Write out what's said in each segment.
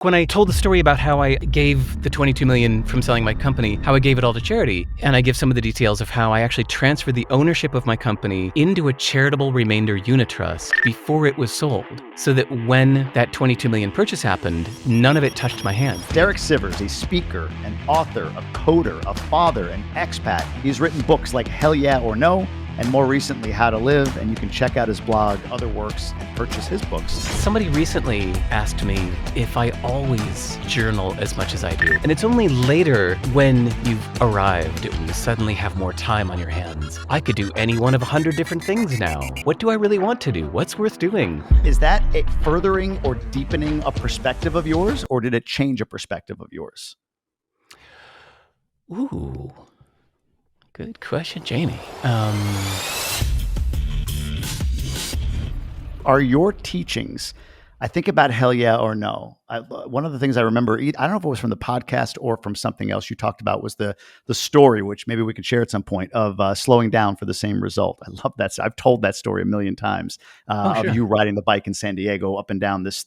When I told the story about how I gave the $22 million from selling my company, how I gave it all to charity, and I give some of the details of how I actually transferred the ownership of my company into a charitable remainder unit trust before it was sold, so that when that $22 million purchase happened, none of it touched my hands. Derek Sivers, a speaker, an author, a coder, a father, an expat. He's written books like Hell Yeah or No, and more recently, How to Live, and you can check out his blog, other works, and purchase his books. Somebody recently asked me if I always journal as much as I do. And it's only later when you've arrived, when you suddenly have more time on your hands. I could do any one of 100 different things now. What do I really want to do? What's worth doing? Is that a furthering or deepening a perspective of yours, or did it change a perspective of yours? Ooh. Good question, Jamie. Are your teachings, I think about Hell Yeah or No. One of the things I remember, I don't know if it was from the podcast or from something else you talked about, was the story, which maybe we can share at some point, of slowing down for the same result. I love that. I've told that story a million times Sure. of you riding the bike in San Diego up and down this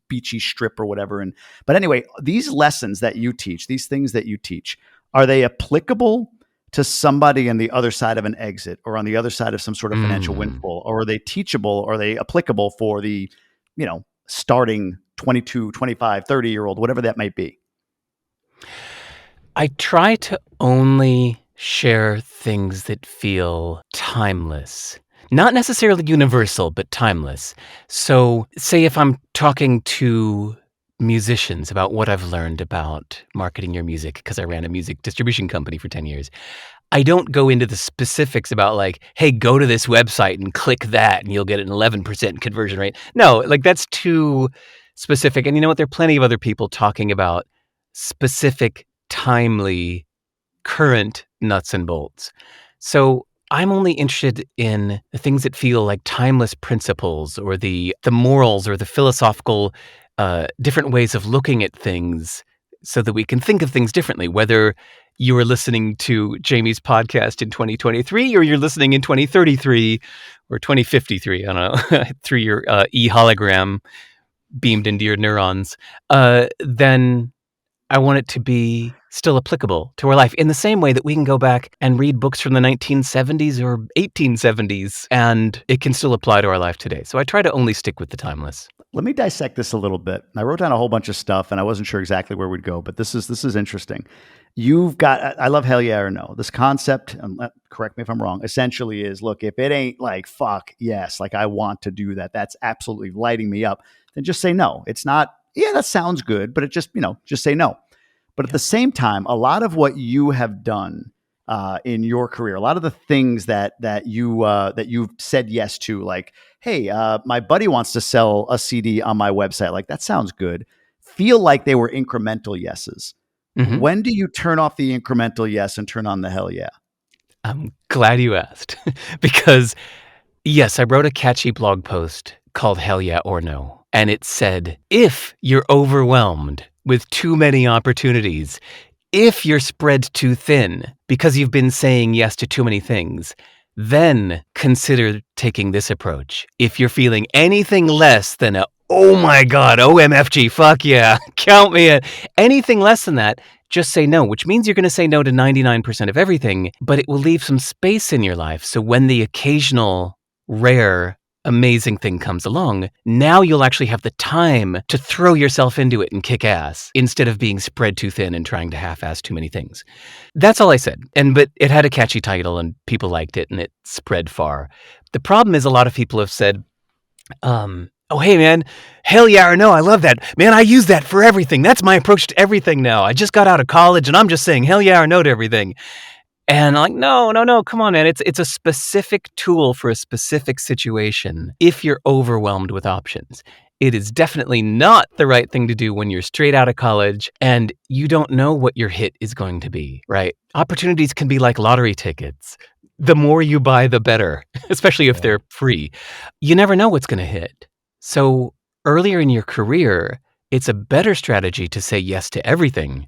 beachy strip or whatever. But anyway, these lessons that you teach, these things that you teach, are they applicable to somebody on the other side of an exit or on the other side of some sort of financial windfall? Or are they teachable? Are they applicable for the, starting 22, 25, 30-year-old, whatever that might be? I try to only share things that feel timeless. Not necessarily universal, but timeless. So say if I'm talking to musicians about what I've learned about marketing your music, because I ran a music distribution company for 10 years. I don't go into the specifics about like, hey, go to this website and click that and you'll get an 11% conversion rate. No, like that's too specific. And you know what? There are plenty of other people talking about specific, timely, current nuts and bolts. So I'm only interested in the things that feel like timeless principles or the morals or the philosophical different ways of looking at things so that we can think of things differently, whether you are listening to Jamie's podcast in 2023 or you're listening in 2033 or 2053, I don't know, through your e-hologram beamed into your neurons, then I want it to be still applicable to our life in the same way that we can go back and read books from the 1970s or 1870s and it can still apply to our life today. So I try to only stick with the timeless. Let me dissect this a little bit. I wrote down a whole bunch of stuff and I wasn't sure exactly where we'd go, but this is interesting. You've got, I love Hell Yeah or No. This concept, correct me if I'm wrong, essentially is, look, if it ain't like, fuck, yes, like I want to do that, that's absolutely lighting me up, then just say no. It's not, yeah, that sounds good, but it just, just say no. But at the same time, a lot of what you have done in your career, a lot of the things that you've said yes to, like, hey, my buddy wants to sell a CD on my website, like that sounds good, feel like they were incremental yeses. Mm-hmm. When do you turn off the incremental yes and turn on the hell yeah? I'm glad you asked because yes, I wrote a catchy blog post called Hell Yeah or No. And it said, if you're overwhelmed with too many opportunities, if you're spread too thin because you've been saying yes to too many things, then consider taking this approach. If you're feeling anything less than a, oh my God, OMFG, fuck yeah, count me in, anything less than that, just say no, which means you're going to say no to 99% of everything, but it will leave some space in your life. So when the occasional rare amazing thing comes along, now you'll actually have the time to throw yourself into it and kick ass instead of being spread too thin and trying to half-ass too many things. That's all I said. But it had a catchy title and people liked it and it spread far. The problem is a lot of people have said, oh, hey, man, hell yeah or no, I love that. Man, I use that for everything. That's my approach to everything now. I just got out of college and I'm just saying hell yeah or no to everything. And I'm like, no, come on, man. It's a specific tool for a specific situation if you're overwhelmed with options. It is definitely not the right thing to do when you're straight out of college and you don't know what your hit is going to be, right? Opportunities can be like lottery tickets. The more you buy, the better, especially if they're free. You never know what's going to hit. So earlier in your career, it's a better strategy to say yes to everything.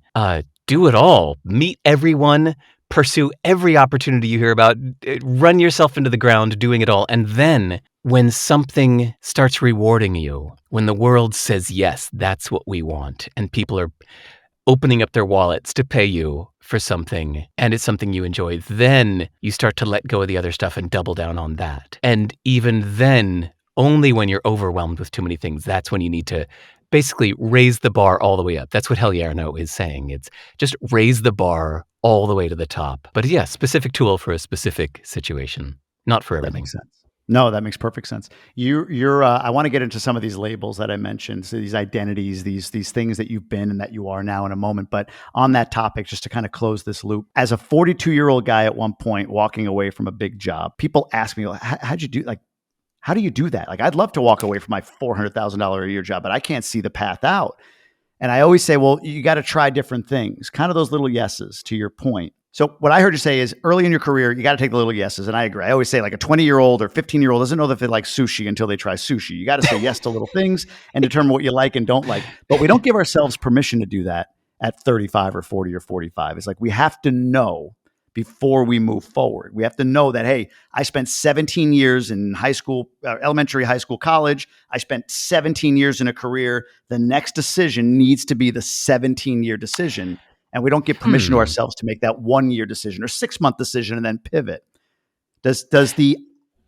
Do it all. Meet everyone. Pursue every opportunity you hear about, run yourself into the ground doing it all, and then when something starts rewarding you, when the world says, yes, that's what we want, and people are opening up their wallets to pay you for something, and it's something you enjoy, then you start to let go of the other stuff and double down on that. And even then, only when you're overwhelmed with too many things, that's when you need to basically raise the bar all the way up. That's what Hell Yeah or No is saying. It's just raise the bar all the way to the top. But yeah, specific tool for a specific situation, not for That everything. makes sense. No, that makes perfect sense. You're. I want to get into some of these labels that I mentioned, so these identities, these things that you've been and that you are now in a moment. But on that topic, just to kind of close this loop, as a 42-year-old guy at one point walking away from a big job, people ask me, "How'd you do? Like, how do you do that? Like, I'd love to walk away from my $400,000 a year job, but I can't see the path out." And I always say, well, you got to try different things, kind of those little yeses to your point. So what I heard you say is early in your career, you got to take the little yeses. And I agree. I always say like a 20-year-old or 15-year-old doesn't know that they like sushi until they try sushi. You got to say yes to little things and determine what you like and don't like. But we don't give ourselves permission to do that at 35 or 40 or 45. It's like we have to know before we move forward. We have to know that, hey, I spent 17 years in high school, elementary, high school, college. I spent 17 years in a career. The next decision needs to be the 17-year decision. And we don't give permission to ourselves to make that 1-year decision or 6-month decision and then pivot. Does the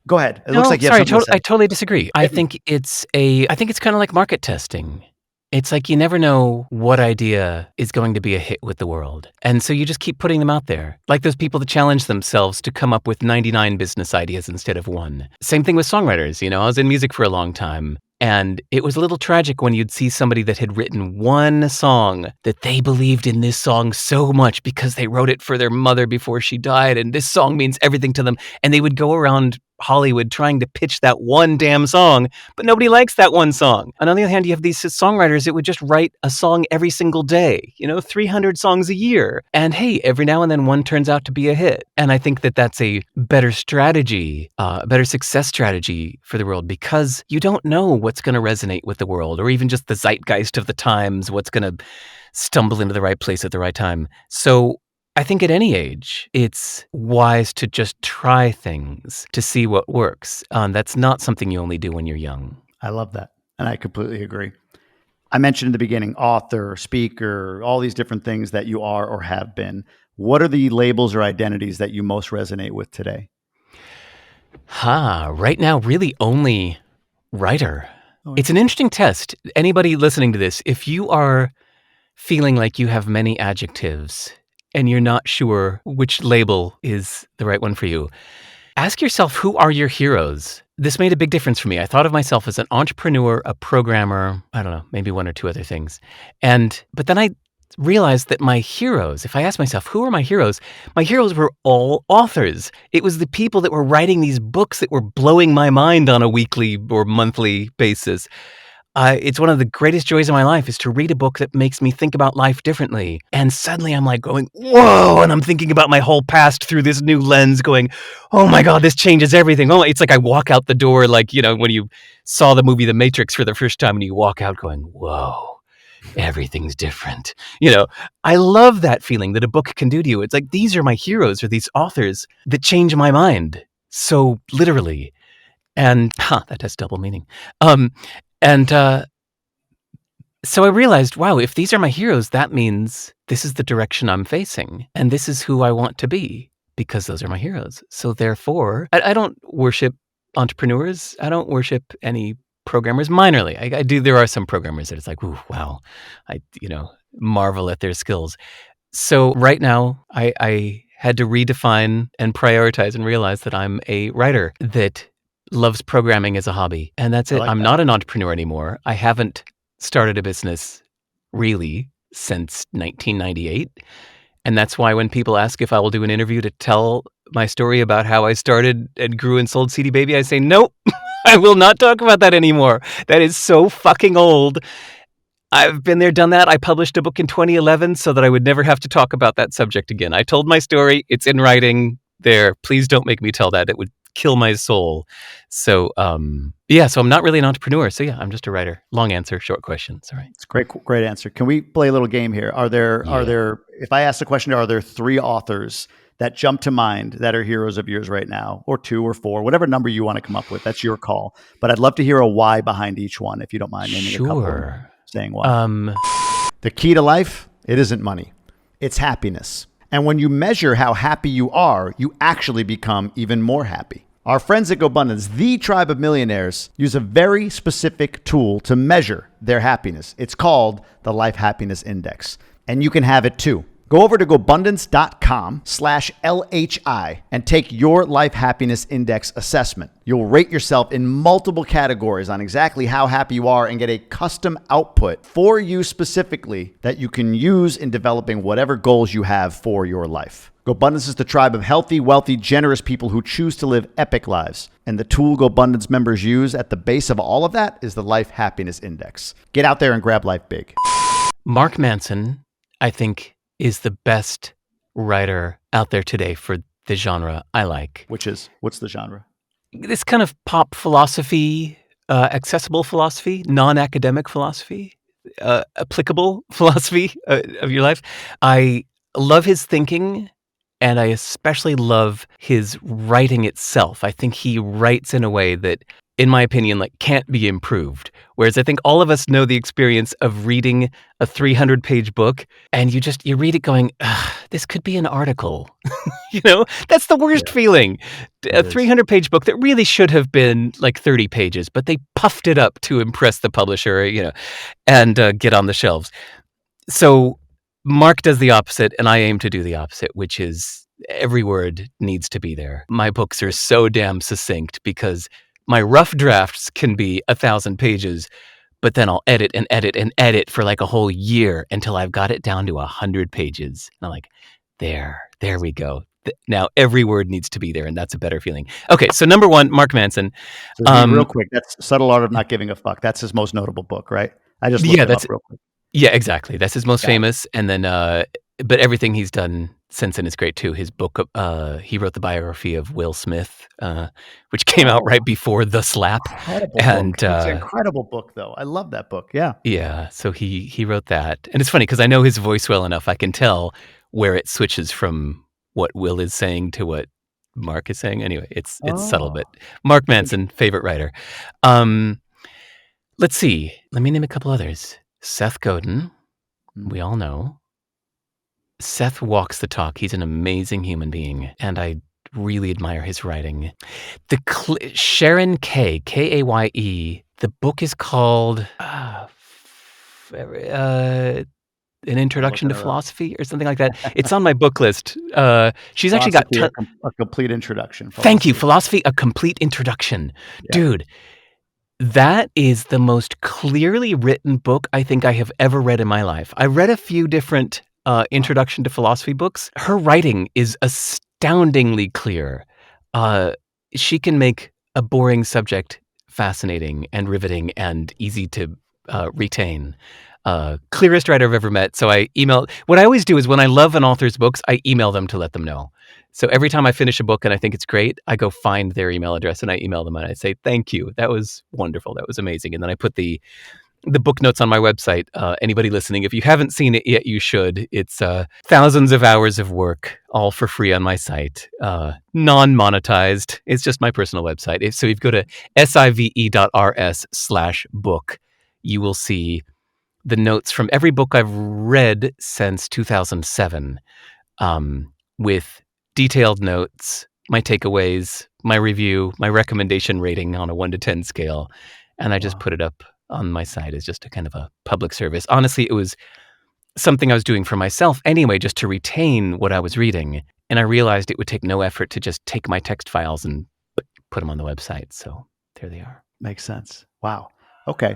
go ahead? It looks like you have something to say. I totally disagree. I think it's kind of like market testing. It's like you never know what idea is going to be a hit with the world. And so you just keep putting them out there. Like those people that challenge themselves to come up with 99 business ideas instead of one. Same thing with songwriters. You know, I was in music for a long time. And it was a little tragic when you'd see somebody that had written one song that they believed in this song so much because they wrote it for their mother before she died. And this song means everything to them. And they would go around Hollywood trying to pitch that one damn song, but nobody likes that one song. On the other hand, you have these songwriters that would just write a song every single day, 300 songs a year. And hey, every now and then one turns out to be a hit. And I think that that's a better strategy, a better success strategy for the world, because you don't know what's going to resonate with the world, or even just the zeitgeist of the times, what's going to stumble into the right place at the right time. So I think at any age, it's wise to just try things to see what works. That's not something you only do when you're young. I love that. And I completely agree. I mentioned in the beginning, author, speaker, all these different things that you are or have been. What are the labels or identities that you most resonate with today? Right now, really only writer. Oh, It's an interesting test. Anybody listening to this, if you are feeling like you have many adjectives and you're not sure which label is the right one for you, ask yourself, who are your heroes? This made a big difference for me. I thought of myself as an entrepreneur, a programmer, I don't know, maybe one or two other things. But then I realized that my heroes, if I asked myself, who are my heroes were all authors. It was the people that were writing these books that were blowing my mind on a weekly or monthly basis. It's one of the greatest joys of my life is to read a book that makes me think about life differently. And suddenly I'm like going, whoa, and I'm thinking about my whole past through this new lens going, oh my God, this changes everything. Oh, it's like I walk out the door like, when you saw the movie The Matrix for the first time and you walk out going, whoa, everything's different. I love that feeling that a book can do to you. It's like, these are my heroes, or these authors that change my mind. So literally. And that has double meaning. So I realized, wow, if these are my heroes, that means this is the direction I'm facing. And this is who I want to be, because those are my heroes. So therefore, I don't worship entrepreneurs. I don't worship any programmers minorly. I do. There are some programmers that it's like, ooh, wow, I marvel at their skills. So right now, I had to redefine and prioritize and realize that I'm a writer that loves programming as a hobby. And that's it. I'm not an entrepreneur anymore. I haven't started a business really since 1998. And that's why when people ask if I will do an interview to tell my story about how I started and grew and sold CD Baby, I say, nope, I will not talk about that anymore. That is so fucking old. I've been there, done that. I published a book in 2011 so that I would never have to talk about that subject again. I told my story. It's in writing there. Please don't make me tell that. It would kill my soul. So, so I'm not really an entrepreneur. So yeah, I'm just a writer. Long answer, short question. Sorry. It's a great answer. Can we play a little game here? Are there, if I ask the question, are there 3 authors that jump to mind that are heroes of yours right now, or 2 or 4, whatever number you want to come up with. That's your call. But I'd love to hear a why behind each one, if you don't mind naming a couple and Sure. saying why. The key to life, it isn't money. It's happiness. And when you measure how happy you are, you actually become even more happy. Our friends at Gobundance, the tribe of millionaires, use a very specific tool to measure their happiness. It's called the Life Happiness Index. And you can have it too. Go over to Gobundance.com/LHI and take your Life Happiness Index assessment. You'll rate yourself in multiple categories on exactly how happy you are and get a custom output for you specifically that you can use in developing whatever goals you have for your life. Gobundance is the tribe of healthy, wealthy, generous people who choose to live epic lives. And the tool Gobundance members use at the base of all of that is the Life Happiness Index. Get out there and grab life big. Mark Manson, I think, is the best writer out there today for the genre I like. What's the genre? This kind of pop philosophy, accessible philosophy, non-academic philosophy, applicable philosophy of your life. I love his thinking, and I especially love his writing itself. I think he writes in a way that, in my opinion, like can't be improved. Whereas I think all of us know the experience of reading a 300-page book and you read it going, this could be an article. That's the worst feeling. A 300-page book that really should have been like 30 pages, but they puffed it up to impress the publisher, and get on the shelves. So Mark does the opposite, and I aim to do the opposite, which is every word needs to be there. My books are so damn succinct because my rough drafts can be 1,000 pages, but then I'll edit and edit and edit for like a whole year until I've got it down to 100 pages. And I'm like, there we go. Now every word needs to be there, and that's a better feeling. Okay, so number 1, Mark Manson. So real quick, that's Subtle Art of Not Giving a Fuck. That's his most notable book, right? I just looked it up real quick. Yeah, exactly. That's his most famous. And then, but everything he's done since then is great too. His book, he wrote the biography of Will Smith, which came out right before The Slap. Incredible And book. It's an incredible book, though. I love that book. Yeah. Yeah. So he wrote that, and it's funny because I know his voice well enough. I can tell where it switches from what Will is saying to what Mark is saying. Anyway, it's subtle, but Mark Manson, favorite writer. Let's see. Let me name a couple others. Seth Goden, we all know. Seth walks the talk. He's an amazing human being, and I really admire his writing. Sharon K, Kaye. The book is called An Introduction to Philosophy or something like that. It's on my book list. She's actually got a complete introduction. Thank you, Philosophy, a complete introduction. Yeah. Dude, that is the most clearly written book I think I have ever read in my life. I read a few different introduction to philosophy books. Her writing is astoundingly clear. She can make a boring subject fascinating and riveting and easy to retain. Clearest writer I've ever met. So what I always do is when I love an author's books, I email them to let them know. So every time I finish a book and I think it's great, I go find their email address and I email them and I say, thank you. That was wonderful. That was amazing. And then I put the book notes on my website. Anybody listening, if you haven't seen it yet, you should. It's thousands of hours of work, all for free on my site, non-monetized. It's just my personal website. So if you go to sive.rs/book, you will see the notes from every book I've read since 2007, with detailed notes, my takeaways, my review, my recommendation rating on a 1 to 10 scale. And I just put it up on my site as just a kind of a public service. Honestly, it was something I was doing for myself anyway, just to retain what I was reading. And I realized it would take no effort to just take my text files and put them on the website. So there they are. Makes sense. Wow. Okay.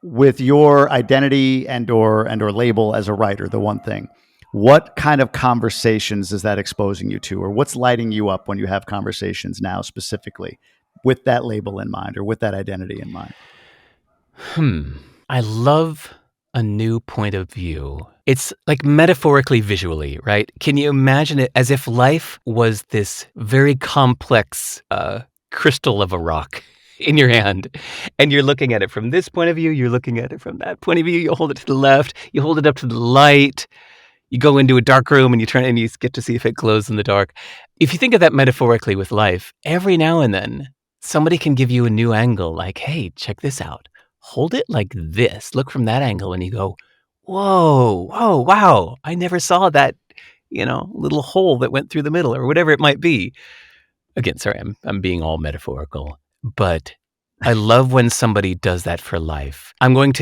With your identity and or label as a writer, the one thing, what kind of conversations is that exposing you to, or what's lighting you up when you have conversations now specifically with that label in mind or with that identity in mind? I love a new point of view. It's like metaphorically, visually, right? Can you imagine it as if life was this very complex crystal of a rock in your hand, and you're looking at it from this point of view, you're looking at it from that point of view, you hold it to the left, you hold it up to the light, You go into a dark room and you turn it and you get to see if it glows in the dark. If you think of that metaphorically with life, every now and then somebody can give you a new angle, like, hey, check this out. Hold it like this. Look from that angle and you go, whoa, wow. I never saw that, little hole that went through the middle or whatever it might be. Again, sorry, I'm being all metaphorical, but I love when somebody does that for life.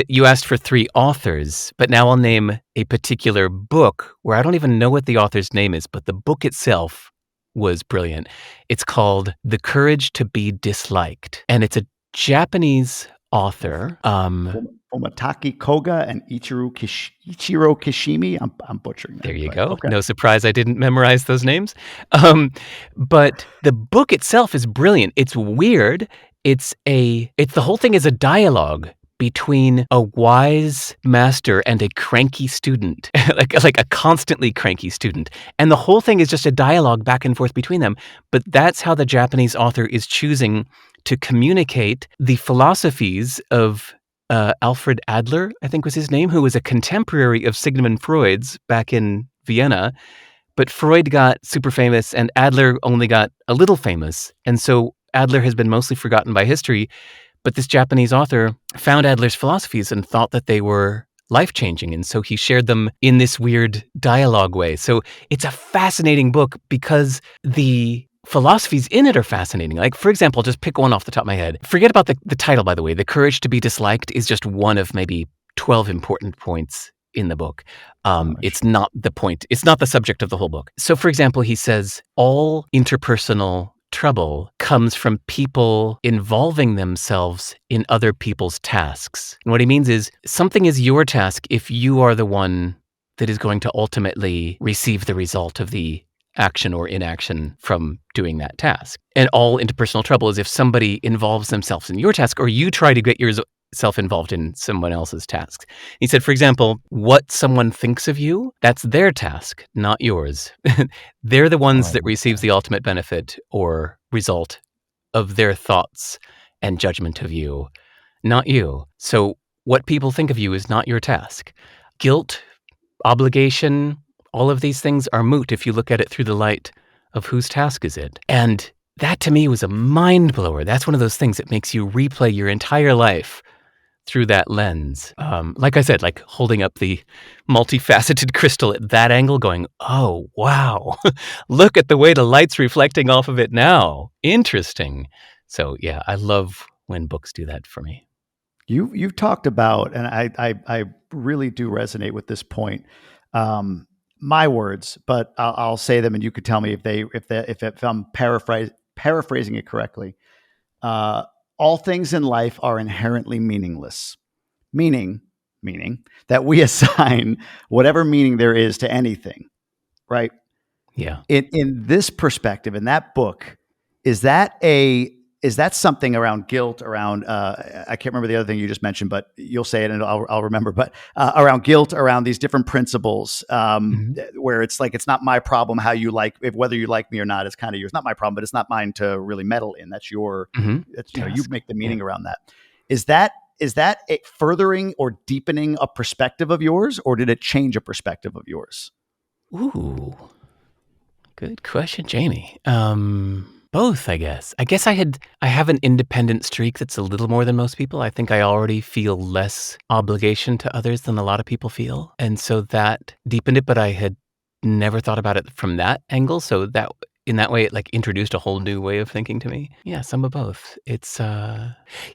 You asked for 3 authors, but now I'll name a particular book where I don't even know what the author's name is, but the book itself was brilliant. It's called The Courage to Be Disliked, and it's a Japanese author. Fumitake Koga and Ichiro Kishimi. I'm butchering that. There you go. Okay. No surprise I didn't memorize those names. But the book itself is brilliant. It's weird. The whole thing is a dialogue between a wise master and a cranky student, like a constantly cranky student. And the whole thing is just a dialogue back and forth between them. But that's how the Japanese author is choosing to communicate the philosophies of Alfred Adler, I think was his name, who was a contemporary of Sigmund Freud's back in Vienna. But Freud got super famous and Adler only got a little famous. And so Adler has been mostly forgotten by history. But this Japanese author found Adler's philosophies and thought that they were life-changing. And so he shared them in this weird dialogue way. So it's a fascinating book because the philosophies in it are fascinating. Like, for example, just pick one off the top of my head. Forget about the title, by the way. The Courage to Be Disliked is just one of maybe 12 important points in the book. It's not the point. It's not the subject of the whole book. So, for example, he says, all interpersonal trouble comes from people involving themselves in other people's tasks. And what he means is something is your task if you are the one that is going to ultimately receive the result of the action or inaction from doing that task. And all interpersonal trouble is if somebody involves themselves in your task or you try to get yourself involved in someone else's tasks. He said, for example, what someone thinks of you, that's their task, not yours. They're the ones that receives the ultimate benefit or result of their thoughts and judgment of you, not you. So what people think of you is not your task. Guilt, obligation, all of these things are moot if you look at it through the light of whose task is it. And that to me was a mind blower. That's one of those things that makes you replay your entire life through that lens. Like I said, like holding up the multifaceted crystal at that angle going, oh, wow, look at the way the light's reflecting off of it now. Interesting. So yeah, I love when books do that for me. You've talked about, and I really do resonate with this point. My words, but I'll say them, and you could tell me if I'm paraphrasing it correctly. All things in life are inherently meaningless, meaning that we assign whatever meaning there is to anything, right? Yeah. In this perspective, in that book, is that something around guilt, around I can't remember the other thing you just mentioned, but you'll say it and I'll remember. But around guilt, around these different principles, where it's like it's not my problem how you whether you like me or not. It's kind of yours, not my problem, but it's not mine to really meddle in. That's your, you make the meaning around that. Is that it furthering or deepening a perspective of yours, or did it change a perspective of yours? Ooh, good question, Jamie. Both, I guess. I guess I have an independent streak that's a little more than most people. I think I already feel less obligation to others than a lot of people feel. And so that deepened it, but I had never thought about it from that angle. So that in that way, it like introduced a whole new way of thinking to me. Yeah, some of both. It's,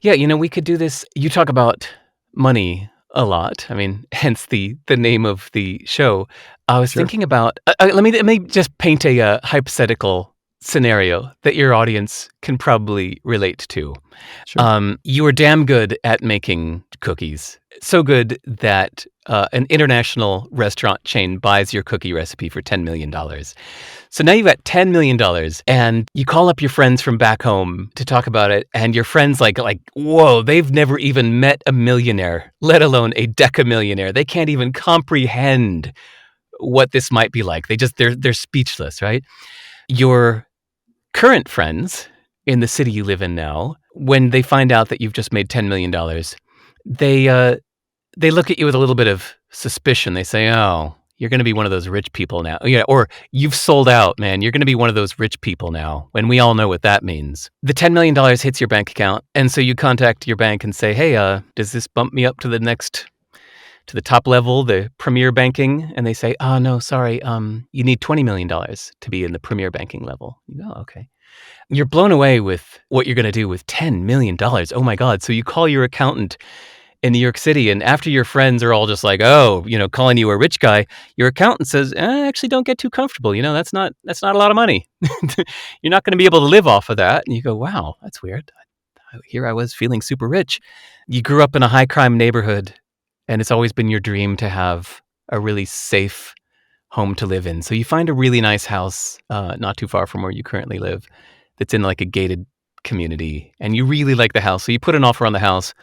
we could do this. You talk about money a lot. I mean, hence the name of the show. I was thinking about, let me just paint a hypothetical scenario that your audience can probably relate to. Sure. You are damn good at making cookies. So good that an international restaurant chain buys your cookie recipe for $10 million. So now you've got $10 million and you call up your friends from back home to talk about it. And your friends like, whoa, they've never even met a millionaire, let alone a decamillionaire. They can't even comprehend what this might be like. They're speechless, right? Your current friends in the city you live in now, when they find out that you've just made $10 million, they look at you with a little bit of suspicion. They say, oh, You're going to be one of those rich people now. Yeah, or you've sold out, man. You're going to be one of those rich people now. And we all know what that means. The $10 million hits your bank account. And so you contact your bank and say, hey, does this bump me up to the top level, the premier banking? And they say, oh, no, sorry. You need $20 million to be in the premier banking level. You go, oh, okay. You're blown away with what you're going to do with $10 million. Oh my God. So you call your accountant in New York City, and after your friends are all just like, oh, calling you a rich guy, your accountant says, actually don't get too comfortable. That's not a lot of money. You're not going to be able to live off of that. And you go, wow, that's weird. Here I was feeling super rich. You grew up in a high crime neighborhood, and it's always been your dream to have a really safe home to live in. So you find a really nice house not too far from where you currently live that's in like a gated community, and you really like the house. So you put an offer on the house.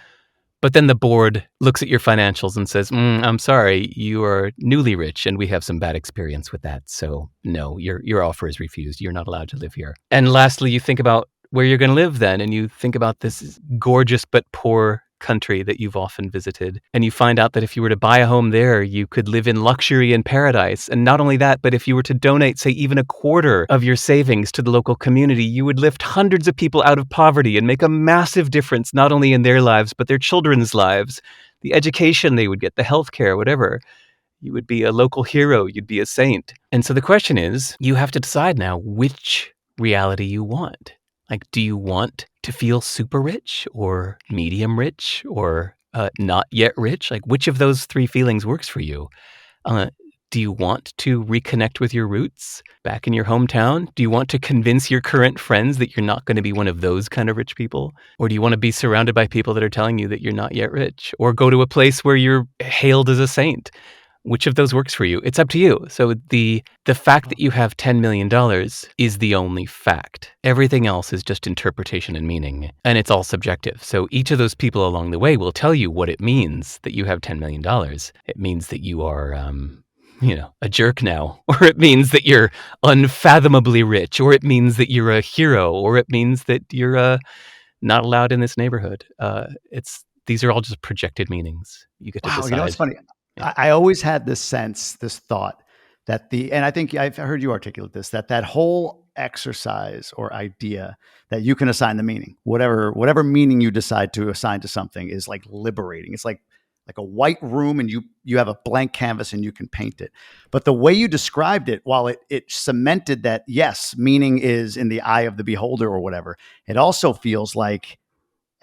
But then the board looks at your financials and says, I'm sorry, you are newly rich and we have some bad experience with that. So no, your offer is refused. You're not allowed to live here. And lastly, you think about where you're going to live then. And you think about this gorgeous but poor country that you've often visited. And you find out that if you were to buy a home there, you could live in luxury and paradise. And not only that, but if you were to donate, say, even a quarter of your savings to the local community, you would lift hundreds of people out of poverty and make a massive difference, not only in their lives, but their children's lives, the education they would get, the healthcare, whatever. You would be a local hero. You'd be a saint. And so the question is, you have to decide now which reality you want. Like, do you want to feel super rich or medium rich or not yet rich? Like, which of those three feelings works for you? Do you want to reconnect with your roots back in your hometown? Do you want to convince your current friends that you're not going to be one of those kind of rich people? Or do you want to be surrounded by people that are telling you that you're not yet rich? Or go to a place where you're hailed as a saint? Which of those works for you? It's up to you. So the fact that you have $10 million is the only fact. Everything else is just interpretation and meaning, and it's all subjective. So each of those people along the way will tell you what it means that you have $10 million. It means that you are, a jerk now, or it means that you're unfathomably rich, or it means that you're a hero, or it means that you're not allowed in this neighborhood. These are all just projected meanings. You get to decide. It's funny. Yeah. I always had this thought that and I think I've heard you articulate this, that whole exercise or idea that you can assign the meaning, whatever meaning you decide to assign to something is like liberating. It's like a white room and you have a blank canvas and you can paint it. But the way you described it, while it cemented that, yes, meaning is in the eye of the beholder or whatever, it also feels like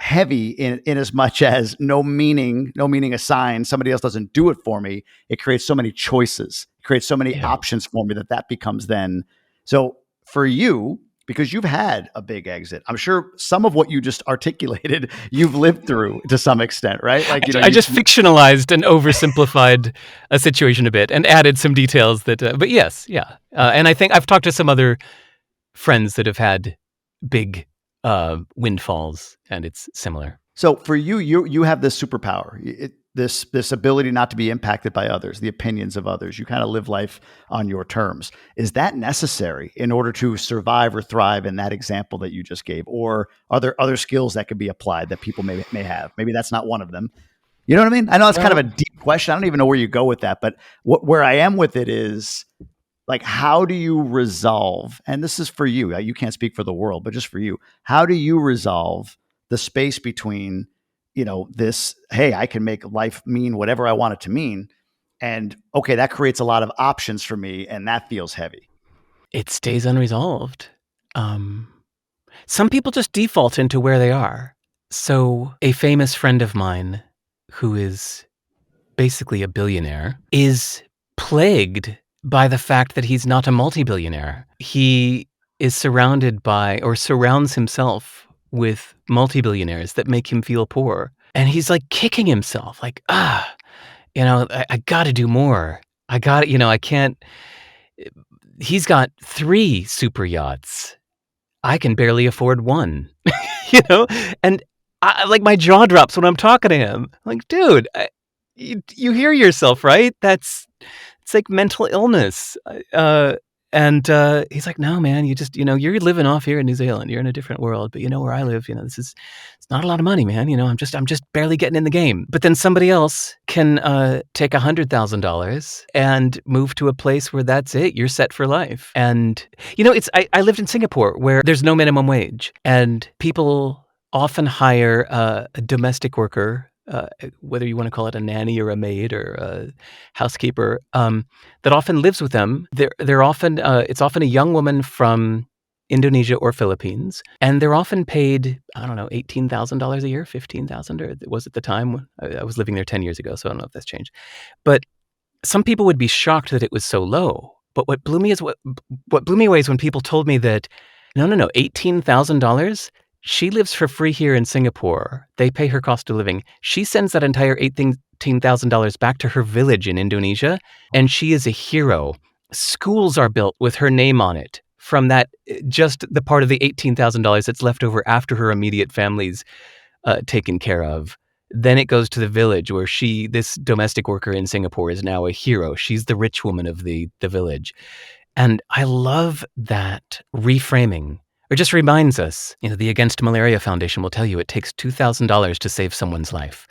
heavy in as much as no meaning assigned. Somebody else doesn't do it for me. It creates so many choices. It creates so many options for me that becomes then. So for you, because you've had a big exit, I'm sure some of what you just articulated, you've lived through to some extent, right? Like, I just fictionalized and oversimplified a situation a bit and added some details but yes, yeah. And I think I've talked to some other friends that have had big windfalls, and it's similar. So for you have this superpower, this ability not to be impacted by others, the opinions of others. You kind of live life on your terms. Is that necessary in order to survive or thrive in that example that you just gave? Or are there other skills that could be applied that people may have? Maybe that's not one of them. You know what I mean? I know it's kind of a deep question. I don't even know where you go with that, but where I am with it is, like, how do you resolve, and this is for you, you can't speak for the world, but just for you, how do you resolve the space between, this, hey, I can make life mean whatever I want it to mean, and okay, that creates a lot of options for me, and that feels heavy. It stays unresolved. Some people just default into where they are. So a famous friend of mine who is basically a billionaire is plagued by the fact that he's not a multi-billionaire. He is surrounded by, or surrounds himself with multi-billionaires that make him feel poor. And he's like kicking himself, like, I got to do more. I can't. He's got 3 super yachts. I can barely afford one, and my jaw drops when I'm talking to him. I'm like, dude, you hear yourself, right? It's like mental illness. And he's like, no, man, you're living off here in New Zealand. You're in a different world. But where I live, it's not a lot of money, man. I'm just barely getting in the game. But then somebody else can take $100,000 and move to a place where that's it. You're set for life. And, I lived in Singapore where there's no minimum wage, and people often hire a domestic worker, whether you want to call it a nanny or a maid or a housekeeper, that often lives with them. They're often it's often a young woman from Indonesia or Philippines, and they're often paid, I don't know, $18,000 a year, $15,000, or it was at the time. I was living there 10 years ago, so I don't know if that's changed. But some people would be shocked that it was so low. But what blew me away is when people told me that no, $18,000. She lives for free here in Singapore. They pay her cost of living. She sends that entire $18,000 back to her village in Indonesia, and she is a hero. Schools are built with her name on it from that, just the part of the $18,000 that's left over after her immediate family's taken care of. Then it goes to the village where this domestic worker in Singapore is now a hero. She's the rich woman of the village. And I love that reframing. Or just reminds us, the Against Malaria Foundation will tell you it takes $2,000 to save someone's life.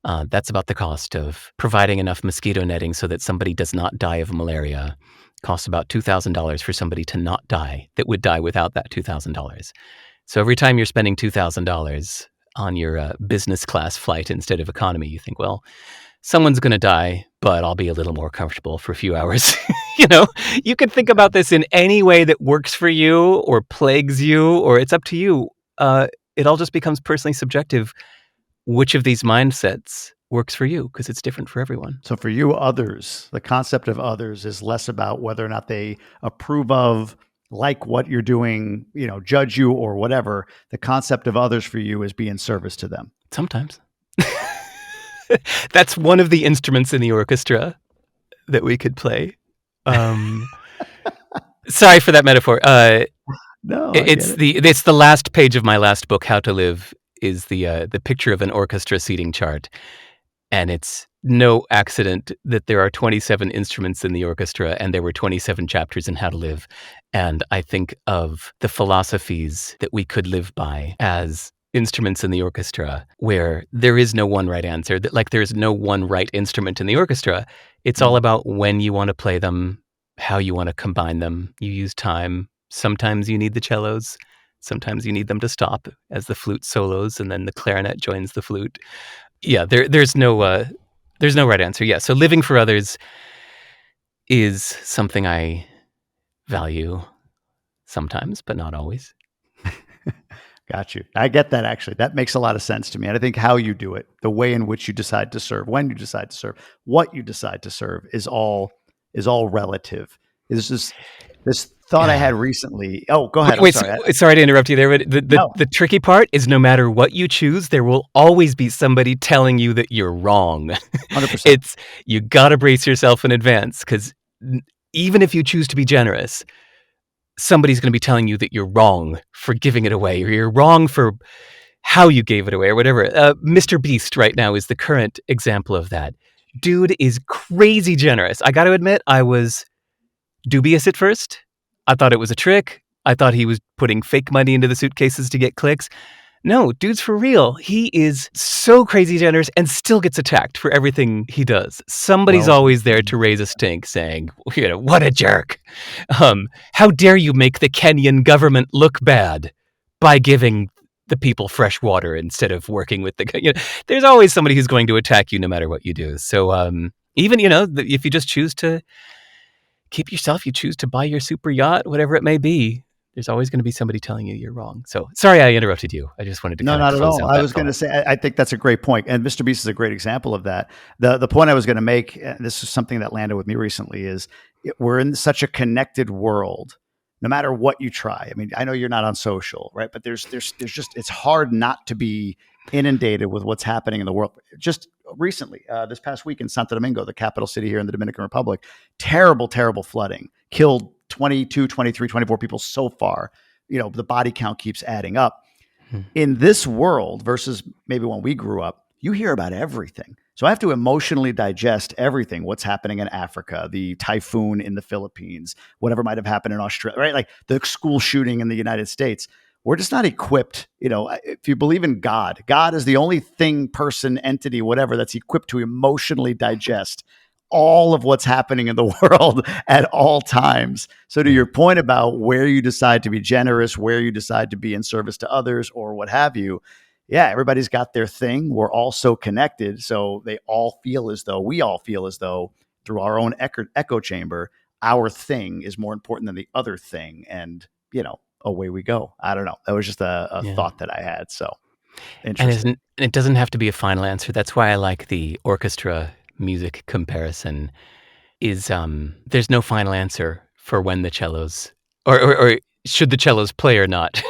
That's about the cost of providing enough mosquito netting so that somebody does not die of malaria. It costs about $2,000 for somebody to not die that would die without that $2,000. So every time you're spending $2,000 on your business class flight instead of economy, you think, well, someone's going to die, but I'll be a little more comfortable for a few hours. You can think about this in any way that works for you or plagues you, or it's up to you. It all just becomes personally subjective. Which of these mindsets works for you? Because it's different for everyone. So for you, others, the concept of others is less about whether or not they approve of, like what you're doing, judge you or whatever. The concept of others for you is be in service to them. Sometimes. That's one of the instruments in the orchestra that we could play. Sorry for that metaphor. No, it's the last page of my last book, How to Live, is the picture of an orchestra seating chart, and it's no accident that there are 27 instruments in the orchestra, and there were 27 chapters in How to Live. And I think of the philosophies that we could live by as instruments in the orchestra, where there is no one right answer. That like there is no one right instrument in the orchestra. It's all about when you want to play them, how you want to combine them. You use time. Sometimes you need the cellos. Sometimes you need them to stop as the flute solos, and then the clarinet joins the flute. Yeah, there's no right answer. Yeah, so living for others is something I value sometimes, but not always. Got you. I get that, actually. That makes a lot of sense to me. And I think how you do it, the way in which you decide to serve, when you decide to serve, what you decide to serve is all relative. This thought I had recently. Oh, go ahead. Wait, sorry to interrupt you there, but the tricky part is no matter what you choose, there will always be somebody telling you that you're wrong. 100%. You got to brace yourself in advance, because even if you choose to be generous, somebody's going to be telling you that you're wrong for giving it away, or you're wrong for how you gave it away, or whatever. Mr. Beast right now is the current example of that. Dude is crazy generous. I got to admit, I was dubious at first. I thought it was a trick. I thought he was putting fake money into the suitcases to get clicks. No, dude's for real. He is so crazy generous and still gets attacked for everything he does. Somebody's always there to raise a stink saying, what a jerk. How dare you make the Kenyan government look bad by giving the people fresh water instead of working with there's always somebody who's going to attack you no matter what you do. So even, if you just choose to keep yourself, you choose to buy your super yacht, whatever it may be, there's always going to be somebody telling you you're wrong. So sorry I interrupted you. I just wanted to not at all. I was going to say, I think that's a great point. And Mr. Beast is a great example of that. The point I was going to make, this is something that landed with me recently, is we're in such a connected world. No matter what you try. I mean, I know you're not on social, right? But there's just, it's hard not to be inundated with what's happening in the world. Just recently, this past week in Santo Domingo, the capital city here in the Dominican Republic, terrible flooding, killed 22, 23, 24 people so far. The body count keeps adding up. In this world versus maybe when we grew up, you hear about everything. So I have to emotionally digest everything, what's happening in Africa, the typhoon in the Philippines, whatever might have happened in Australia, right? Like the school shooting in the United States. We're just not equipped. If you believe in God, God is the only thing, person, entity, whatever, that's equipped to emotionally digest all of what's happening in the world at all times. So to Yeah. your point about where you decide to be generous, where you decide to be in service to others or what have you, yeah, everybody's got their thing. We're all so connected. So we all feel as though through our own echo chamber, our thing is more important than the other thing. And, away we go. I don't know. That was just a Yeah. thought that I had. So And interesting. it doesn't have to be a final answer. That's why I like the orchestra music comparison. Is there's no final answer for when the cellos or should the cellos play or not.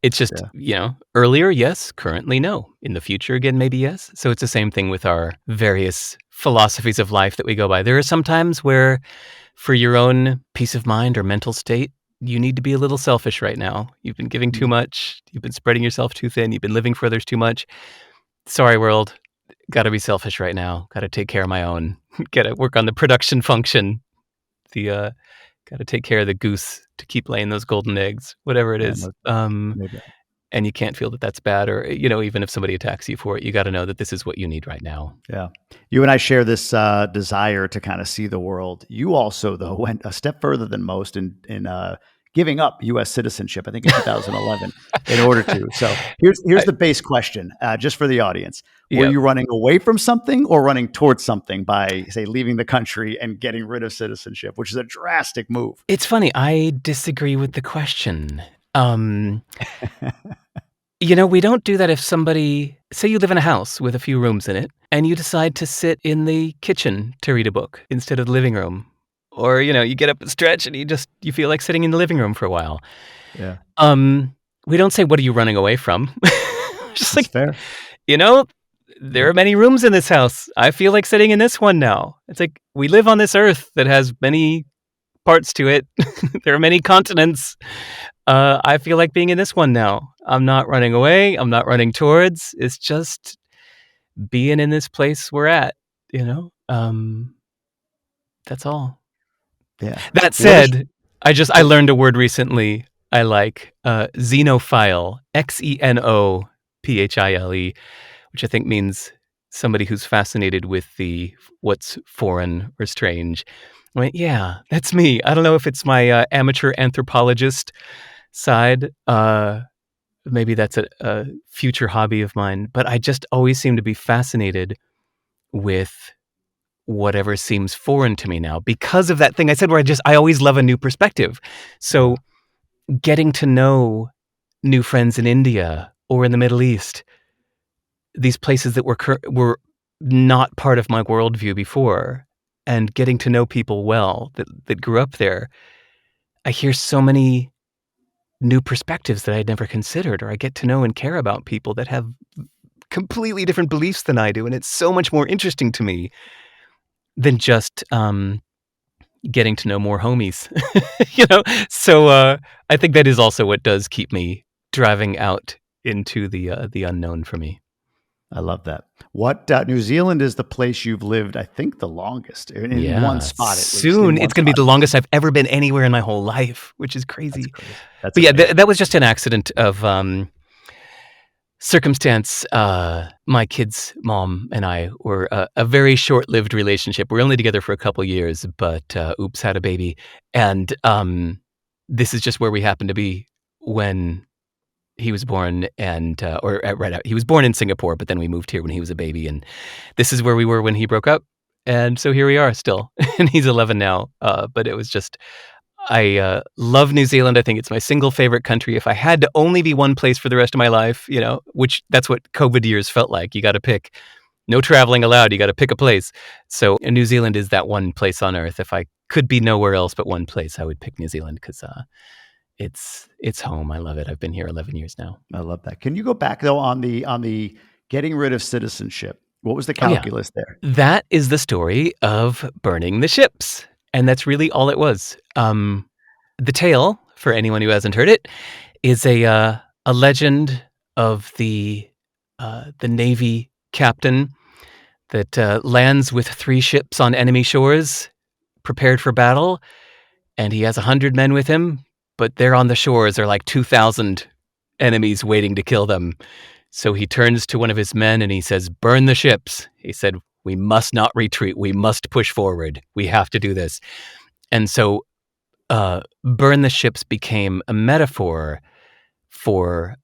It's just, Yeah. Earlier, yes, currently, no. In the future, again, maybe yes. So it's the same thing with our various philosophies of life that we go by. There are some times where, for your own peace of mind or mental state, you need to be a little selfish right now. You've been giving too much. You've been spreading yourself too thin. You've been living for others too much. Sorry, world. Got to be selfish right now. Got to take care of my own. Got to work on the production function. Got to take care of the goose to keep laying those golden eggs, whatever it Yeah, is. no doubt. And you can't feel that that's bad, or even if somebody attacks you for it, you got to know that this is what you need right now. Yeah. You and I share this desire to kind of see the world. You also, though, went a step further than most in giving up U.S. citizenship, I think in 2011, in order to. So here's the base question, just for the audience. Were you running away from something or running towards something by, say, leaving the country and getting rid of citizenship, which is a drastic move? It's funny. I disagree with the question. We don't do that if somebody, say you live in a house with a few rooms in it, and you decide to sit in the kitchen to read a book instead of the living room. Or, you get up and stretch and you feel like sitting in the living room for a while. Yeah. We don't say, what are you running away from? Just That's fair. There are many rooms in this house. I feel like sitting in this one now. It's like, we live on this earth that has many parts to it. There are many continents. I feel like being in this one now. I'm not running away. I'm not running towards. It's just being in this place we're at, that's all. Yeah. That said, I learned a word recently I like, xenophile, Xenophile, which I think means somebody who's fascinated with what's foreign or strange. I went, yeah, that's me. I don't know if it's my amateur anthropologist side. Maybe that's a future hobby of mine. But I just always seem to be fascinated with whatever seems foreign to me now because of that thing I said where I always love a new perspective. So getting to know new friends in India or in the Middle East, these places that were not part of my worldview before, and getting to know people well that grew up there, I hear so many new perspectives that I'd never considered, or I get to know and care about people that have completely different beliefs than I do, and it's so much more interesting to me than just getting to know more homies. So I think that is also what does keep me driving out into the unknown for me. I love that. What New Zealand is the place you've lived, I think, the longest in one spot. At least. Soon it's going to be the longest I've ever been anywhere in my whole life, which is crazy. That's but yeah, that was just an accident of circumstance. My kid's mom and I were a very short-lived relationship. We were only together for a couple years, but oops, had a baby. And this is just where we happened to be when he was born, and right out. He was born in Singapore, but then we moved here when he was a baby, and this is where we were when he broke up. And so here we are still, and he's 11 now. But it was just, I love New Zealand. I think it's my single favorite country. If I had to only be one place for the rest of my life, which that's what COVID years felt like. You got to pick. No traveling allowed. You got to pick a place. So New Zealand is that one place on earth. If I could be nowhere else but one place, I would pick New Zealand because it's home. I love it. I've been here 11 years now. I love that. Can you go back though on the getting rid of citizenship? What was the calculus there? That is the story of burning the ships, and that's really all it was. The tale, for anyone who hasn't heard it, is a legend of the Navy captain that lands with 3 ships on enemy shores, prepared for battle, and he has 100 men with him, but there on the shores are like 2,000 enemies waiting to kill them. So he turns to one of his men and he says, "Burn the ships." He said, "We must not retreat. We must push forward. We have to do this." And so burn the ships became a metaphor for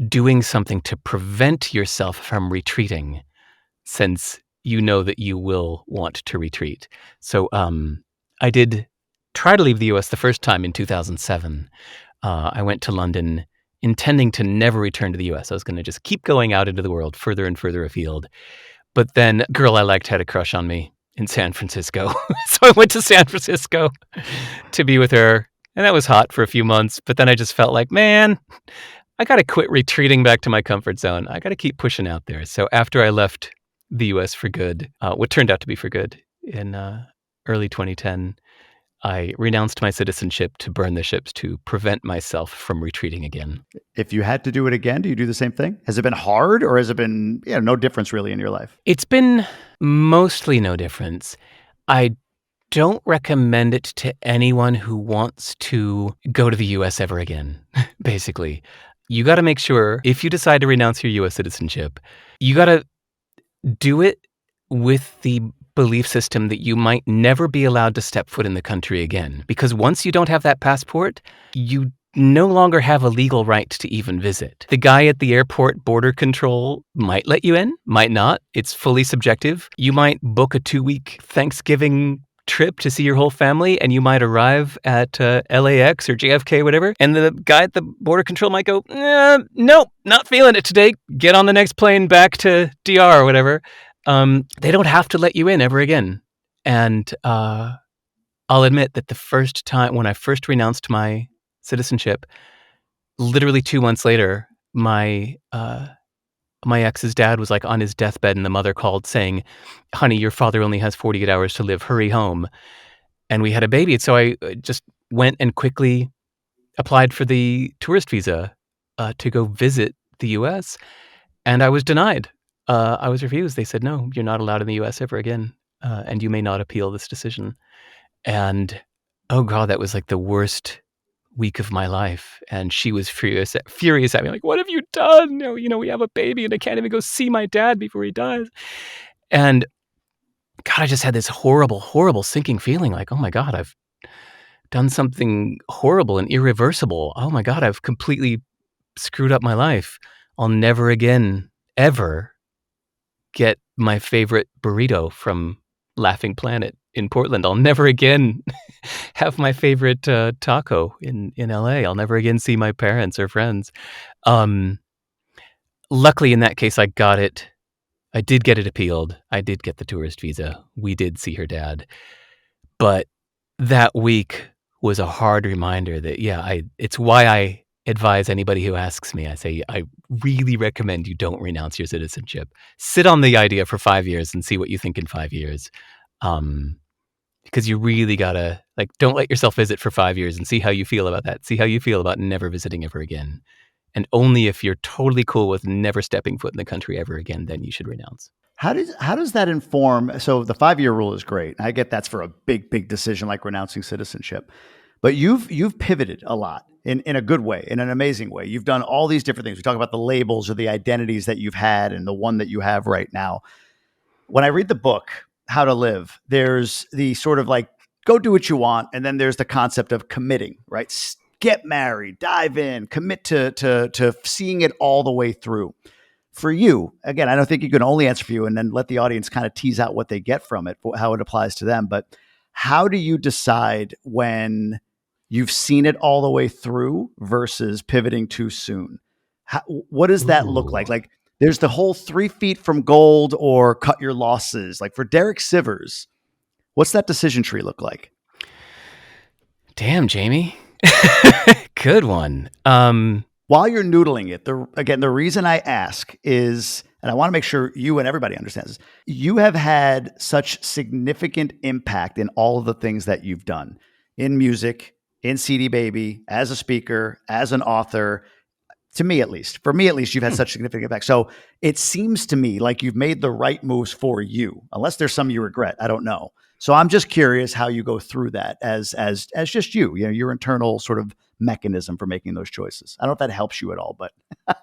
doing something to prevent yourself from retreating, since you know that you will want to retreat. So I did try to leave the US the first time in 2007. I went to London intending to never return to the US. I was going to just keep going out into the world further and further afield. But then a girl I liked had a crush on me in San Francisco. So I went to San Francisco to be with her. And that was hot for a few months. But then I just felt like, man, I got to quit retreating back to my comfort zone. I got to keep pushing out there. So after I left the US for good, what turned out to be for good in early 2010, I renounced my citizenship to burn the ships to prevent myself from retreating again. If you had to do it again, do you do the same thing? Has it been hard, or has it been no difference really in your life? It's been mostly no difference. I don't recommend it to anyone who wants to go to the US ever again, basically. You got to make sure, if you decide to renounce your US citizenship, you got to do it with the belief system that you might never be allowed to step foot in the country again. Because once you don't have that passport, you no longer have a legal right to even visit. The guy at the airport border control might let you in, might not. It's fully subjective. You might book a 2-week Thanksgiving trip to see your whole family, and you might arrive at LAX or JFK, whatever, and the guy at the border control might go, nope, not feeling it today. Get on the next plane back to DR or whatever. They don't have to let you in ever again. And I'll admit that the first time when I first renounced my citizenship, literally 2 months later, my ex's dad was like on his deathbed, and the mother called saying, "Honey, your father only has 48 hours to live. Hurry home." And we had a baby. And so I just went and quickly applied for the tourist visa to go visit the US. And I was denied. I was refused. They said, "No, you're not allowed in the US ever again. And you may not appeal this decision." And oh God, that was like the worst week of my life. And she was furious at me, like, "What have you done? We have a baby and I can't even go see my dad before he dies." And God, I just had this horrible, horrible sinking feeling like, oh my God, I've done something horrible and irreversible. Oh my God, I've completely screwed up my life. I'll never again, ever get my favorite burrito from Laughing Planet in Portland. I'll never again have my favorite taco in LA. I'll never again see my parents or friends. Luckily, in that case, I got it. I did get it appealed. I did get the tourist visa. We did see her dad. But that week was a hard reminder that, it's why I advise anybody who asks me, I say, I really recommend you don't renounce your citizenship. Sit on the idea for 5 years and see what you think in 5 years. Because you really gotta, don't let yourself visit for 5 years and see how you feel about that. See how you feel about never visiting ever again. And only if you're totally cool with never stepping foot in the country ever again, then you should renounce. How does that inform? So the 5-year rule is great. I get that's for a big decision like renouncing citizenship, but you've pivoted a lot in a good way, in an amazing way. You've done all these different things. We talk about the labels or the identities that you've had and the one that you have right now. When I read the book, How to Live, there's the sort of go do what you want. And then there's the concept of committing, right? Get married, dive in, commit to seeing it all the way through. For you, again, I don't think you can only answer for you and then let the audience kind of tease out what they get from it, how it applies to them. But how do you decide when you've seen it all the way through versus pivoting too soon? What does that look like? Like, there's the whole 3 feet from gold or cut your losses. Like for Derek Sivers, what's that decision tree look like? Damn, Jamie. Good one. While you're noodling it, the reason I ask is, and I want to make sure you and everybody understands this, you have had such significant impact in all of the things that you've done in music, in CD Baby, as a speaker, as an author. To me, at least. For me, at least, you've had such significant impact. So it seems to me like you've made the right moves for you, unless there's some you regret. I don't know. So I'm just curious how you go through that as just you know, your internal sort of mechanism for making those choices. I don't know if that helps you at all, but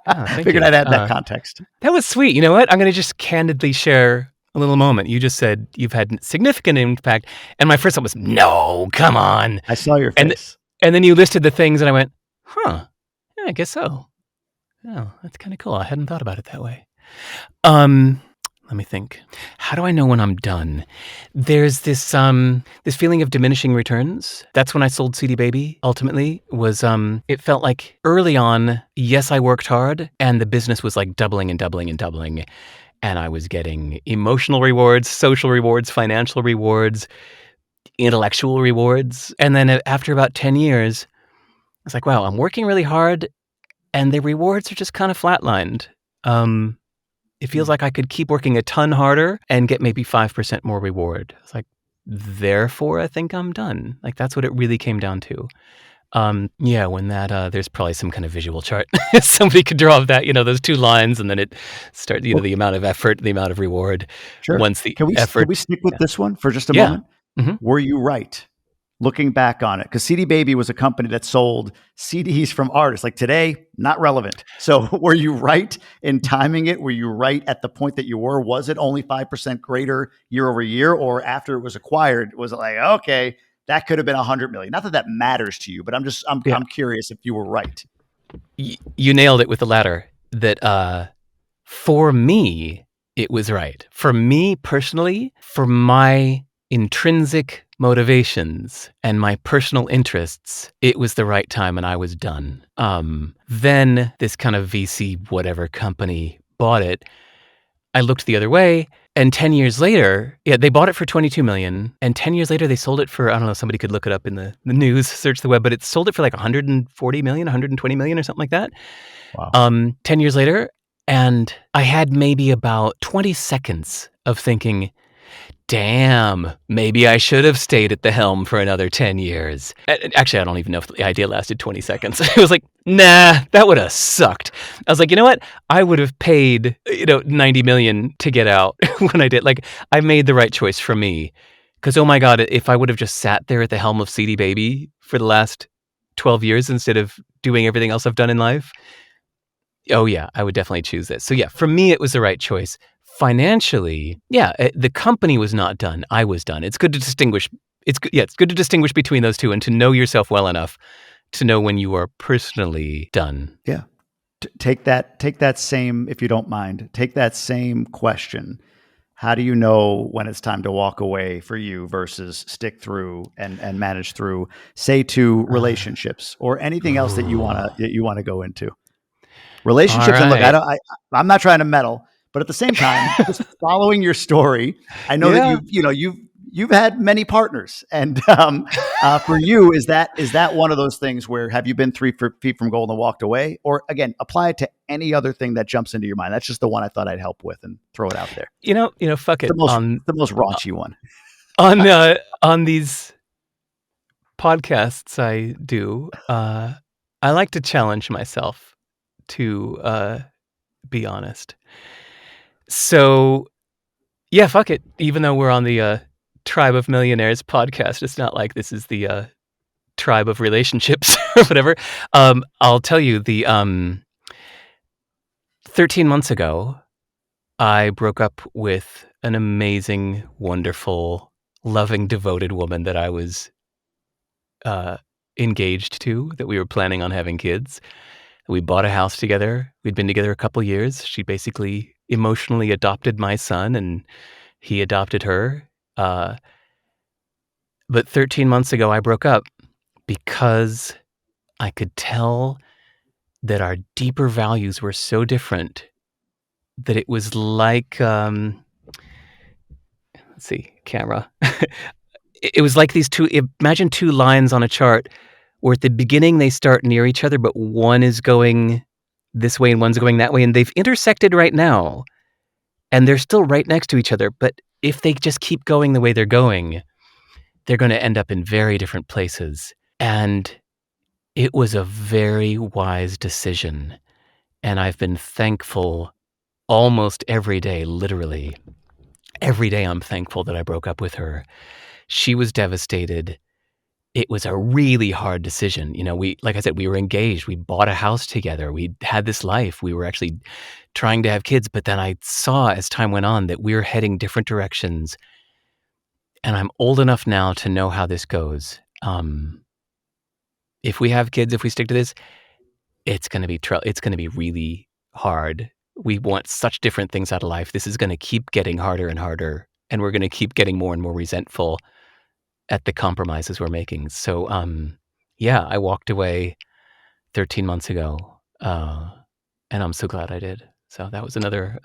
Thank figured you. I'd add that context. That was sweet. You know what? I'm going to just candidly share a little moment. You just said you've had significant impact, and my first thought was, no, come on. I saw your And face. and then you listed the things, and I went, huh? Yeah, I guess so. Oh, that's kind of cool. I hadn't thought about it that way. Let me think. How do I know when I'm done? There's this feeling of diminishing returns. That's when I sold CD Baby. Ultimately, was it felt like early on, yes, I worked hard, and the business was like doubling and doubling and doubling, and I was getting emotional rewards, social rewards, financial rewards, intellectual rewards, and then after about 10 years, it's like, wow, I'm working really hard, and the rewards are just kind of flatlined. It feels like I could keep working a ton harder and get maybe 5% more reward. It's like, therefore, I think I'm done. Like, that's what it really came down to. When that, there's probably some kind of visual chart. Somebody could draw that, those two lines, and then it starts, the amount of effort, the amount of reward. Sure. Once the Can effort. we stick with this one for just a Yeah. moment? Mm-hmm. Were you right? Looking back on it, because CD Baby was a company that sold CDs from artists. Like today, not relevant. So were you right in timing it? Were you right at the point that you were? Was it only 5% greater year over year? Or after it was acquired, was it like, okay, that could have been 100 million? Not that that matters to you, but I'm curious if you were right. You nailed it with the latter. That for me, it was right. For me personally, for my intrinsic motivations and my personal interests, it was the right time and I was done. Then this kind of VC whatever company bought it. I looked the other way, and 10 years later, they bought it for $22 million, and 10 years later they sold it for, I don't know, somebody could look it up in the news, search the web, but it sold it for like $140 million, $120 million or something like that. Wow. 10 years later, and I had maybe about 20 seconds of thinking, damn, maybe I should have stayed at the helm for another 10 years. Actually, I don't even know if the idea lasted 20 seconds. It was like, nah, that would have sucked. I was like, you know what? I would have paid, $90 million to get out when I did. Like, I made the right choice for me. Because, oh my God, if I would have just sat there at the helm of CD Baby for the last 12 years instead of doing everything else I've done in life, oh yeah, I would definitely choose this. So yeah, for me, it was the right choice. Financially, the company was not done. I was done. It's good to distinguish. It's good to distinguish between those two and to know yourself well enough to know when you are personally done. Yeah. Take that same, if you don't mind, take that same question. How do you know when it's time to walk away for you versus stick through and manage through, say, to relationships or anything else that you want to go into? Relationships. All right. And look, I'm not trying to meddle, but at the same time, just following your story, I know that you've had many partners, and for you, is that one of those things where have you been 3 feet from goal and walked away, or again, apply it to any other thing that jumps into your mind? That's just the one I thought I'd help with and throw it out there. Fuck it. The most raunchy one on these podcasts I do. I like to challenge myself to be honest. So, yeah, fuck it. Even though we're on the Tribe of Millionaires podcast, it's not like this is the tribe of relationships or whatever. I'll tell you, the 13 months ago, I broke up with an amazing, wonderful, loving, devoted woman that I was engaged to, that we were planning on having kids. We bought a house together. We'd been together a couple years. She basically emotionally adopted my son, and he adopted her. But 13 months ago, I broke up because I could tell that our deeper values were so different that it was like, let's see, camera. It was like these two, imagine two lines on a chart where at the beginning they start near each other, but one is going this way and one's going that way, and they've intersected right now, and they're still right next to each other. But if they just keep going the way they're going, they're going to end up in very different places. And it was a very wise decision And I've been thankful almost every day, literally. Every day I'm thankful that I broke up with her. She was devastated. It was a really hard decision. Like I said, we were engaged. We bought a house together. We had this life. We were actually trying to have kids. But then I saw as time went on that we were heading different directions. And I'm old enough now to know how this goes. If we have kids, if we stick to this, it's going to be really hard. We want such different things out of life. This is going to keep getting harder and harder. And we're going to keep getting more and more resentful at the compromises we're making. So, I walked away 13 months ago, and I'm so glad I did. So that was another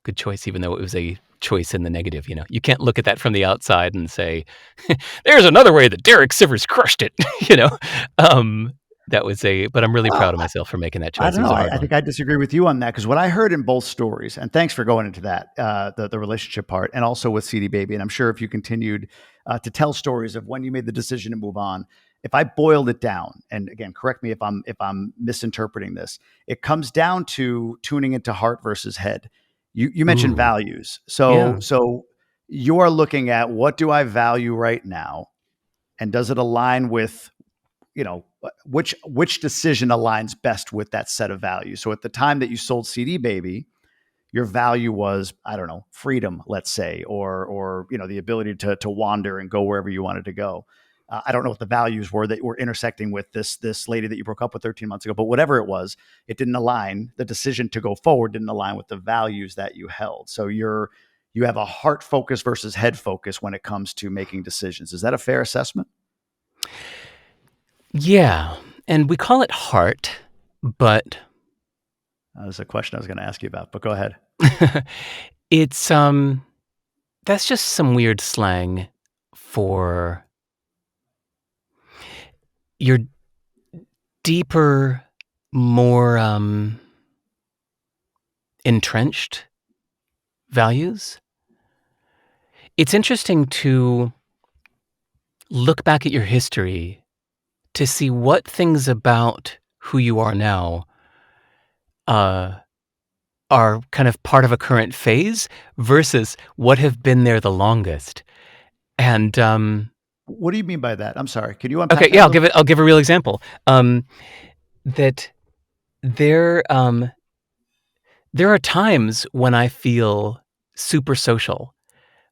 good choice, even though it was a choice in the negative. You can't look at that from the outside and say, "There's another way that Derek Sivers crushed it." That was but I'm really proud of myself for making that choice. I don't know. I think I disagree with you on that, because what I heard in both stories, and thanks for going into that, the relationship part, and also with CD Baby, and I'm sure if you continued to tell stories of when you made the decision to move on, if I boiled it down, and again, correct me if I'm misinterpreting this, it comes down to tuning into heart versus head. You mentioned values, so you are looking at, what do I value right now, and does it align with, which decision aligns best with that set of values. So at the time that you sold CD Baby, your value was, I don't know, freedom, let's say, or the ability to wander and go wherever you wanted to go. I don't know what the values were that were intersecting with this lady that you broke up with 13 months ago, but whatever it was, it didn't align. The decision to go forward didn't align with the values that you held. So you have a heart focus versus head focus when it comes to making decisions. Is that a fair assessment? Yeah, and we call it heart, but that's a question I was going to ask you about, but go ahead. It's that's just some weird slang for your deeper, more entrenched values. It's interesting to look back at your history to see what things about who you are now are kind of part of a current phase versus what have been there the longest. And what do you mean by that? I'm sorry. Can you unpack? Okay, yeah, I'll give a real example. That there are times when I feel super social.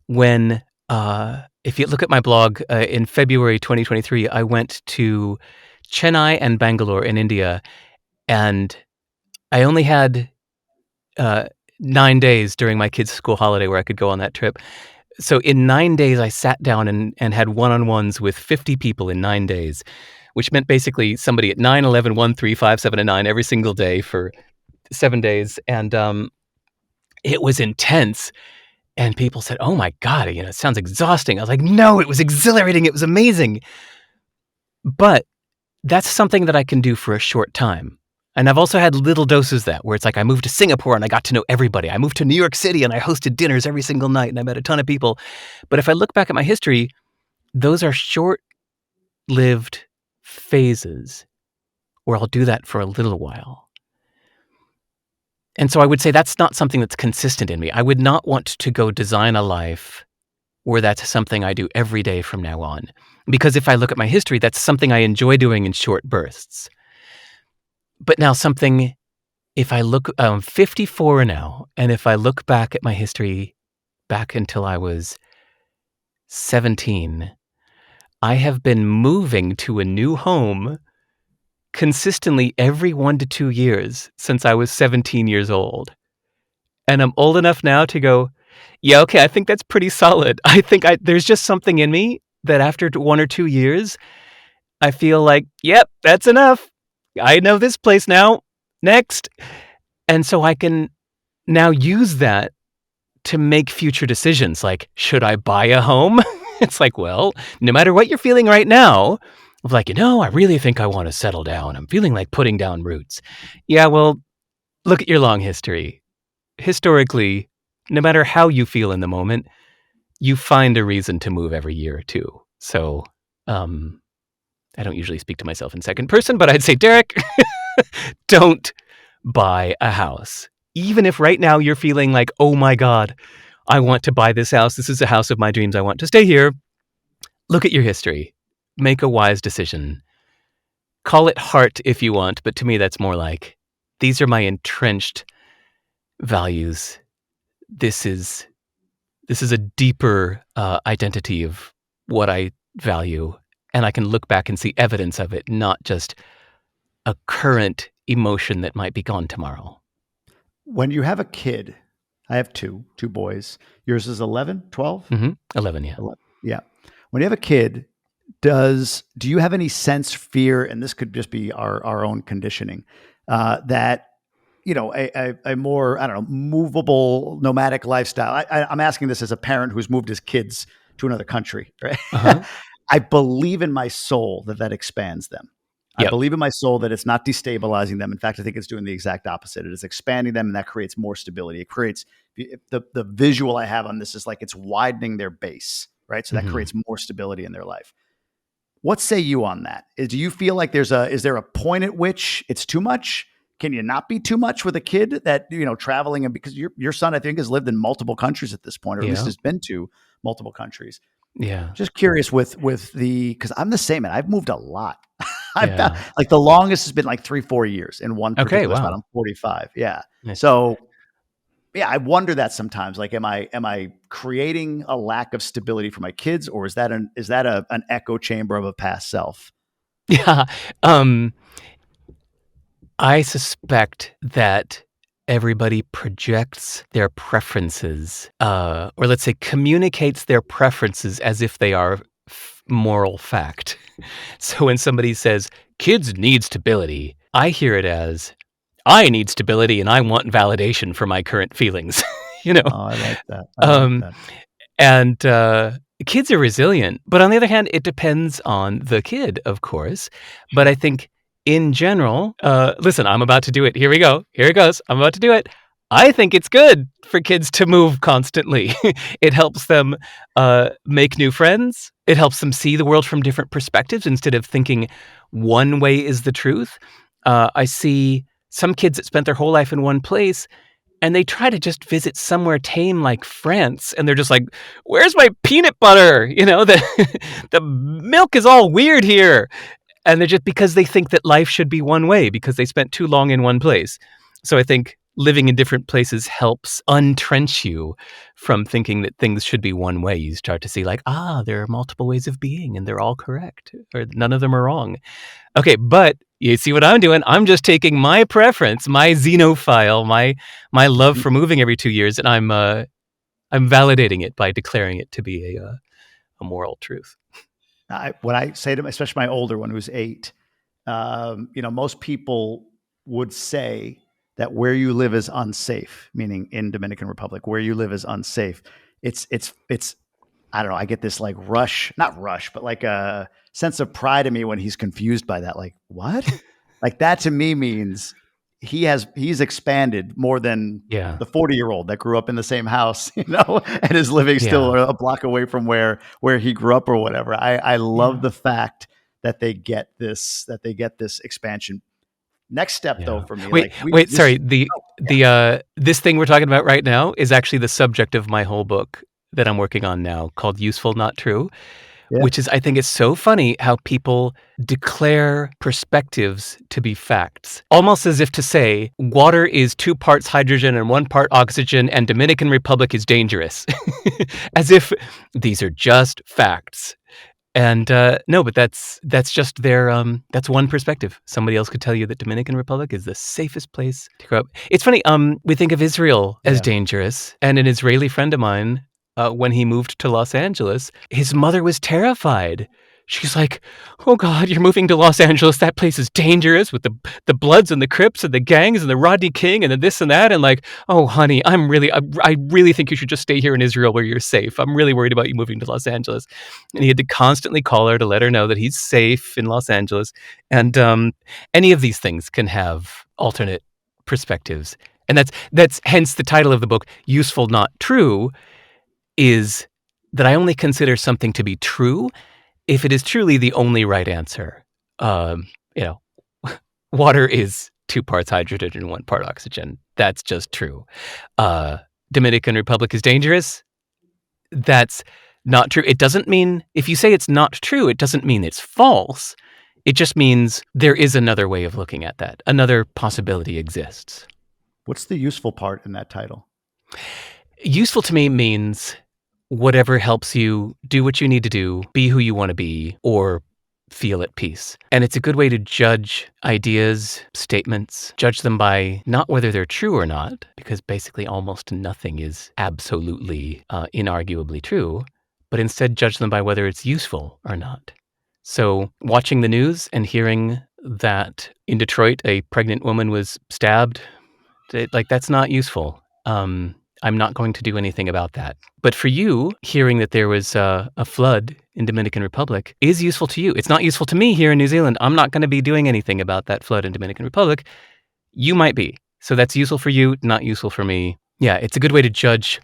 When if you look at my blog, in February 2023, I went to Chennai and Bangalore in India, and I only had 9 days during my kids' school holiday where I could go on that trip. So in 9 days, I sat down and had one-on-ones with 50 people in 9 days, which meant basically somebody at 9, 11, 1, 3, 5, 7, and 9 every single day for 7 days. And it was intense. And people said, "Oh my God, it sounds exhausting." I was like, no, it was exhilarating. It was amazing. But that's something that I can do for a short time. And I've also had little doses of that, where it's like I moved to Singapore and I got to know everybody. I moved to New York City and I hosted dinners every single night and I met a ton of people. But if I look back at my history, those are short-lived phases where I'll do that for a little while. And so I would say that's not something that's consistent in me. I would not want to go design a life where that's something I do every day from now on. Because if I look at my history, that's something I enjoy doing in short bursts. But now if I look, I'm 54 now, and if I look back at my history back until I was 17, I have been moving to a new home consistently every 1 to 2 years since I was 17 years old. And I'm old enough now to go, yeah, okay, I think that's pretty solid. I think there's just something in me that after 1 or 2 years, I feel like, yep, that's enough. I know this place now. Next. And so I can now use that to make future decisions. Like, should I buy a home? It's like, well, no matter what you're feeling right now, of like, I really think I want to settle down. I'm feeling like putting down roots. Yeah, well, look at your long history. Historically, no matter how you feel in the moment, you find a reason to move every year or two. So, I don't usually speak to myself in second person, but I'd say, Derek, don't buy a house. Even if right now you're feeling like, oh my God, I want to buy this house. This is the house of my dreams. I want to stay here. Look at your history. Make a wise decision. Call it heart if you want, but to me that's more like, these are my entrenched values. This is a deeper identity of what I value, and I can look back and see evidence of it, not just a current emotion that might be gone tomorrow. When you have a kid, I have two boys. Yours is 11, 12? 11, yeah. 11. Yeah. When you have a kid, do you have any sense, fear, and this could just be our own conditioning, that a more, I don't know, movable, nomadic lifestyle? I'm asking this as a parent who's moved his kids to another country, right? Uh-huh. I believe in my soul that expands them. Yep. I believe in my soul that it's not destabilizing them. In fact, I think it's doing the exact opposite. It is expanding them, and that creates more stability. It creates the visual I have on this is like it's widening their base, right? So that creates more stability in their life. What say you on that? Do you feel like is there a point at which it's too much? Can you not be too much with a kid that, traveling? And because your son, I think, has lived in multiple countries at this point, or at least has been to multiple countries. Yeah. Just curious with because I'm the same, and I've moved a lot. Like the longest has been like 3-4 years in one particular spot. I'm 45. Yeah. Nice. So yeah, I wonder that sometimes. Like, am I creating a lack of stability for my kids, or is that an echo chamber of a past self? Yeah. I suspect that everybody projects their preferences, or let's say communicates their preferences as if they are moral fact. So when somebody says, kids need stability, I hear it as, I need stability and I want validation for my current feelings. Oh, I like that. Like that. And kids are resilient, but on the other hand, it depends on the kid, of course. But I think in general, listen, I'm about to do it. Here we go. Here it goes. I'm about to do it. I think it's good for kids to move constantly. It helps them make new friends. It helps them see the world from different perspectives instead of thinking one way is the truth. I see some kids that spent their whole life in one place, and they try to just visit somewhere tame like France, and they're just like, where's my peanut butter? The milk is all weird here. And they're just because they think that life should be one way because they spent too long in one place. So I think living in different places helps untrench you from thinking that things should be one way. You start to see like, there are multiple ways of being and they're all correct, or none of them are wrong. Okay, but you see what I'm doing? I'm just taking my preference, my xenophile, my love for moving every 2 years, and I'm validating it by declaring it to be a moral truth. When I say to especially my older one who's 8, most people would say that where you live is unsafe, meaning in Dominican Republic, where you live is unsafe. It's I don't know. I get this like not rush, but like a sense of pride in me when he's confused by that. Like, what? Like that to me means he's expanded more than the 40-year-old that grew up in the same house, and is living still a block away from where he grew up or whatever. I love the fact that they get this expansion. Next step though for me. Sorry. This thing we're talking about right now is actually the subject of my whole book that I'm working on now, called Useful, Not True. Yeah. Which is, I think it's so funny how people declare perspectives to be facts, almost as if to say, water is 2 parts hydrogen and 1 part oxygen, and Dominican Republic is dangerous. As if these are just facts. And no, but that's just that's one perspective. Somebody else could tell you that Dominican Republic is the safest place to grow up. It's funny, we think of Israel as dangerous, and an Israeli friend of mine, when he moved to Los Angeles, his mother was terrified. She's like, oh God, you're moving to Los Angeles. That place is dangerous with the Bloods and the Crips and the gangs and the Rodney King and the this and that. And like, oh honey, I really think you should just stay here in Israel where you're safe. I'm really worried about you moving to Los Angeles. And he had to constantly call her to let her know that he's safe in Los Angeles. And any of these things can have alternate perspectives. And that's hence the title of the book, Useful, Not True, is that I only consider something to be true if it is truly the only right answer. Water is 2 parts hydrogen and 1 part oxygen. That's just true. Dominican Republic is dangerous. That's not true. It doesn't mean, if you say it's not true, it doesn't mean it's false. It just means there is another way of looking at that. Another possibility exists. What's the useful part in that title? Useful to me means whatever helps you do what you need to do, be who you want to be, or feel at peace. And it's a good way to judge ideas, statements, judge them by not whether they're true or not, because basically almost nothing is absolutely, inarguably true, but instead judge them by whether it's useful or not. So watching the news and hearing that in Detroit, a pregnant woman was stabbed, that's not useful. I'm not going to do anything about that. But for you, hearing that there was a flood in Dominican Republic is useful to you. It's not useful to me here in New Zealand. I'm not going to be doing anything about that flood in Dominican Republic. You might be. So that's useful for you, not useful for me. Yeah, it's a good way to judge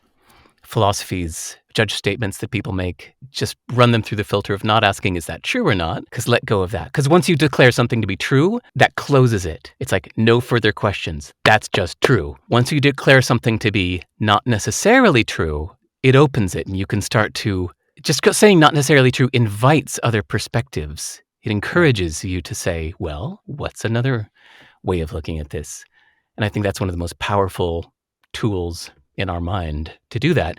philosophies, judge statements that people make. Just run them through the filter of not asking, is that true or not? Because let go of that. Because once you declare something to be true, that closes it. It's like no further questions. That's just true. Once you declare something to be not necessarily true, it opens it and you can start to, just saying not necessarily true invites other perspectives. It encourages you to say, well, what's another way of looking at this? And I think that's one of the most powerful tools in our mind to do that.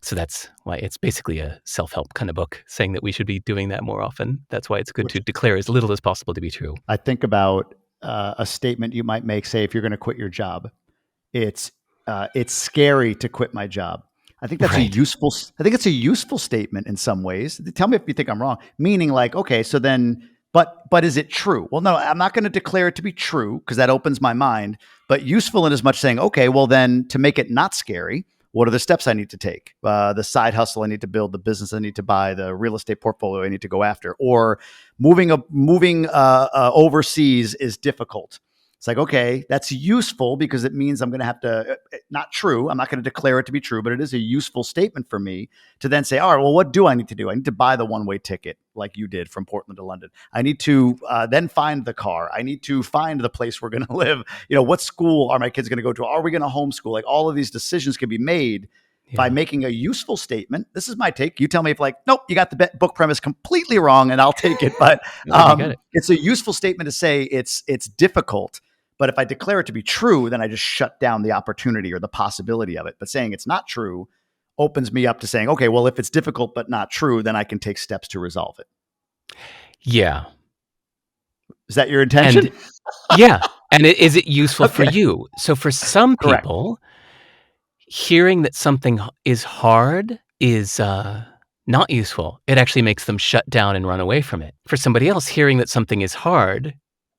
So that's why it's basically a self-help kind of book, saying that we should be doing that more often. That's why it's good to declare as little as possible to be true. I think about a statement you might make, say, if you're going to quit your job, it's scary to quit my job. I think that's Right. I think it's a useful statement in some ways. Tell me if you think I'm wrong. Meaning like, okay, so then, but is it true? Well, no, I'm not going to declare it to be true because that opens my mind, but useful in as much saying, okay, well then to make it not scary, what are the steps I need to take? The side hustle I need to build, the business I need to buy, the real estate portfolio I need to go after, or moving overseas is difficult. It's like, okay, that's useful because it means I'm going to have to, not true. I'm not going to declare it to be true, but it is a useful statement for me to then say, all right, well, what do I need to do? I need to buy the one-way ticket like you did from Portland to London. I need to then find the car. I need to find the place we're going to live. What school are my kids going to go to? Are we going to homeschool? Like all of these decisions can be made by making a useful statement. This is my take. You tell me if nope, you got the book premise completely wrong and I'll take it. But it's a useful statement to say it's difficult. But if I declare it to be true, then I just shut down the opportunity or the possibility of it. But saying it's not true opens me up to saying, okay, well, if it's difficult but not true, then I can take steps to resolve it. Yeah. Is that your intention? And is it useful for you? So for some people, hearing that something is hard is not useful. It actually makes them shut down and run away from it. For somebody else, hearing that something is hard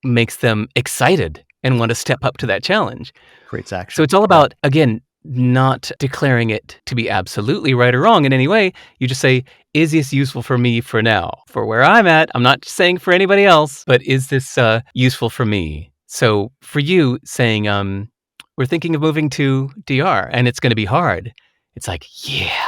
makes them excited and want to step up to that challenge. Creates action. So it's all about, again, not declaring it to be absolutely right or wrong in any way. You just say, is this useful for me for now? For where I'm at, I'm not saying for anybody else, but is this useful for me? So for you saying, we're thinking of moving to DR and it's going to be hard. It's like, yeah,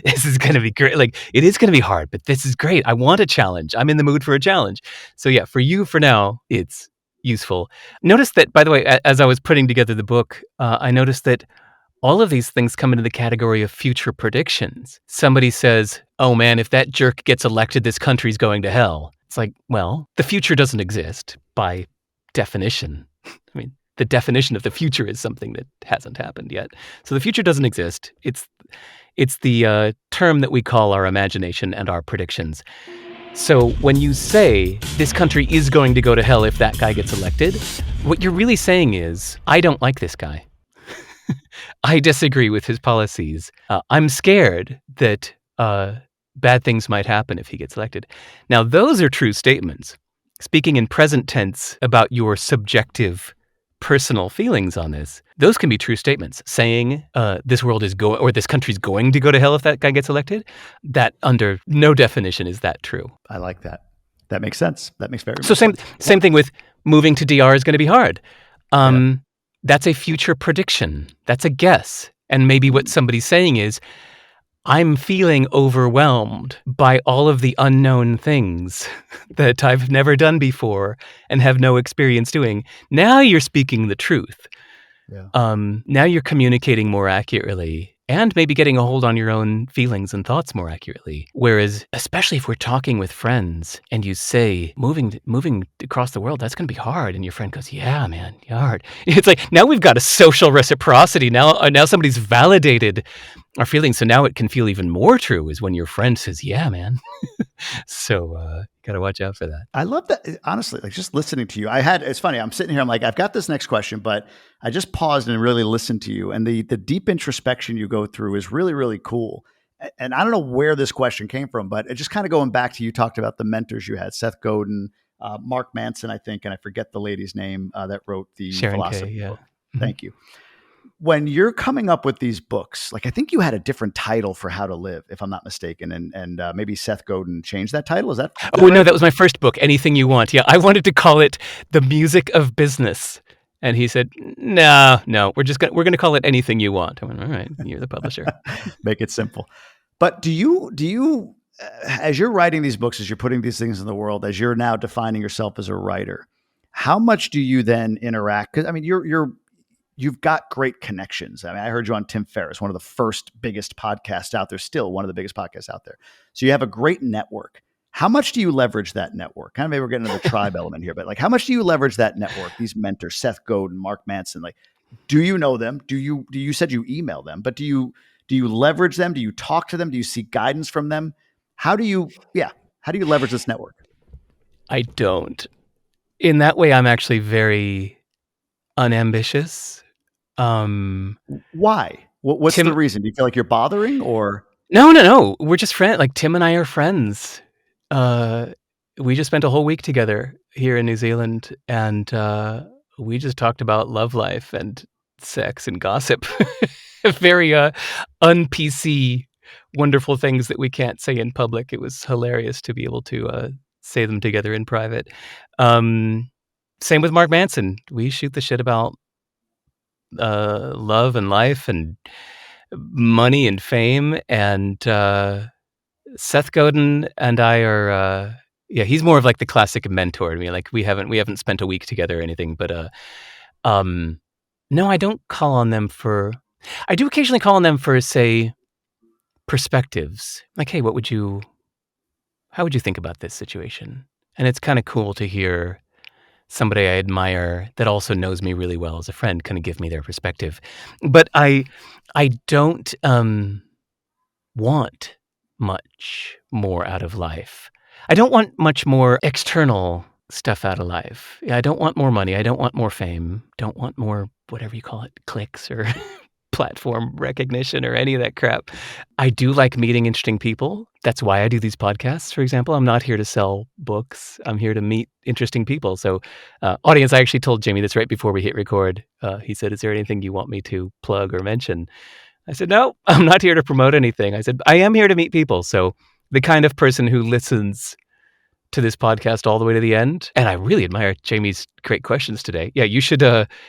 this is going to be great. Like, it is going to be hard, but this is great. I want a challenge. I'm in the mood for a challenge. So yeah, for you for now, it's useful. Notice that, by the way, as I was putting together the book, I noticed that all of these things come into the category of future predictions. Somebody says, oh man, if that jerk gets elected, this country's going to hell. It's like, well, the future doesn't exist by definition. I mean, the definition of the future is something that hasn't happened yet. So the future doesn't exist. It's the term that we call our imagination and our predictions. So when you say this country is going to go to hell if that guy gets elected, what you're really saying is, I don't like this guy. I disagree with his policies. I'm scared that bad things might happen if he gets elected. Now, those are true statements. Speaking in present tense about your subjective personal feelings on this, those can be true statements. Saying this world is going, or this country's going to go to hell if that guy gets elected, that under no definition is that true. I like that. That makes sense. That makes very much sense. So same thing with moving to DR is going to be hard. That's a future prediction. That's a guess. And maybe what somebody's saying is, I'm feeling overwhelmed by all of the unknown things that I've never done before and have no experience doing. Now you're speaking the truth. Yeah. Now you're communicating more accurately and maybe getting a hold on your own feelings and thoughts more accurately. Whereas, especially if we're talking with friends and you say, moving across the world, that's going to be hard. And your friend goes, yeah, man, hard. It's like, now we've got a social reciprocity. Now somebody's validated our feelings. So now it can feel even more true is when your friend says, yeah, man. So got to watch out for that. I love that. Honestly, like just listening to you, it's funny. I'm sitting here. I'm like, I've got this next question, but I just paused and really listened to you. And the deep introspection you go through is really, really cool. And I don't know where this question came from, but it just kind of going back to, you talked about the mentors you had, Seth Goden, Mark Manson, I think, and I forget the lady's name that wrote the Sharon philosophy K, yeah. book. Thank you. When you're coming up with these books, like I think you had a different title for How to Live, if I'm not mistaken, and maybe Seth Godin changed that title. Is that? Oh no, that was my first book, Anything You Want. Yeah, I wanted to call it The Music of Business, and he said, "No, we're gonna call it Anything You Want." I went, "All right, you're the publisher." Make it simple. But do you, as you're writing these books, as you're putting these things in the world, as you're now defining yourself as a writer, how much do you then interact? Because I mean, you've got great connections. I mean, I heard you on Tim Ferriss, one of the first biggest podcasts out there, still one of the biggest podcasts out there. So you have a great network. How much do you leverage that network? Kind of maybe we're getting into the tribe element here, but like how much do you leverage that network? These mentors, Seth Godin, Mark Manson, like, do you know them? Do you said you email them, but do you leverage them? Do you talk to them? Do you seek guidance from them? How do you leverage this network? I don't. In that way, I'm actually very unambitious. Why? What's the reason? Do you feel like you're bothering or? No. We're just friends. Like Tim and I are friends. We just spent a whole week together here in New Zealand, and we just talked about love life and sex and gossip. Very un-PC, wonderful things that we can't say in public. It was hilarious to be able to say them together in private. Same with Mark Manson. We shoot the shit about love and life and money and fame, and Seth Godin and I are he's more of like the classic mentor to me. Like we haven't spent a week together or anything, but no, I don't call on them I do occasionally call on them for, say, perspectives. Like, hey, how would you think about this situation? And it's kind of cool to hear somebody I admire that also knows me really well as a friend kind of give me their perspective. But I don't want much more out of life. I don't want much more external stuff out of life. I don't want more money. I don't want more fame. Don't want more, whatever you call it, clicks or platform recognition or any of that crap. I do like meeting interesting people. That's why I do these podcasts, for example. I'm not here to sell books. I'm here to meet interesting people. So, audience, I actually told Jamie this right before we hit record. He said, is there anything you want me to plug or mention? I said, no, I'm not here to promote anything. I said, I am here to meet people. So the kind of person who listens to this podcast all the way to the end. And I really admire Jamie's great questions today. Yeah, you should,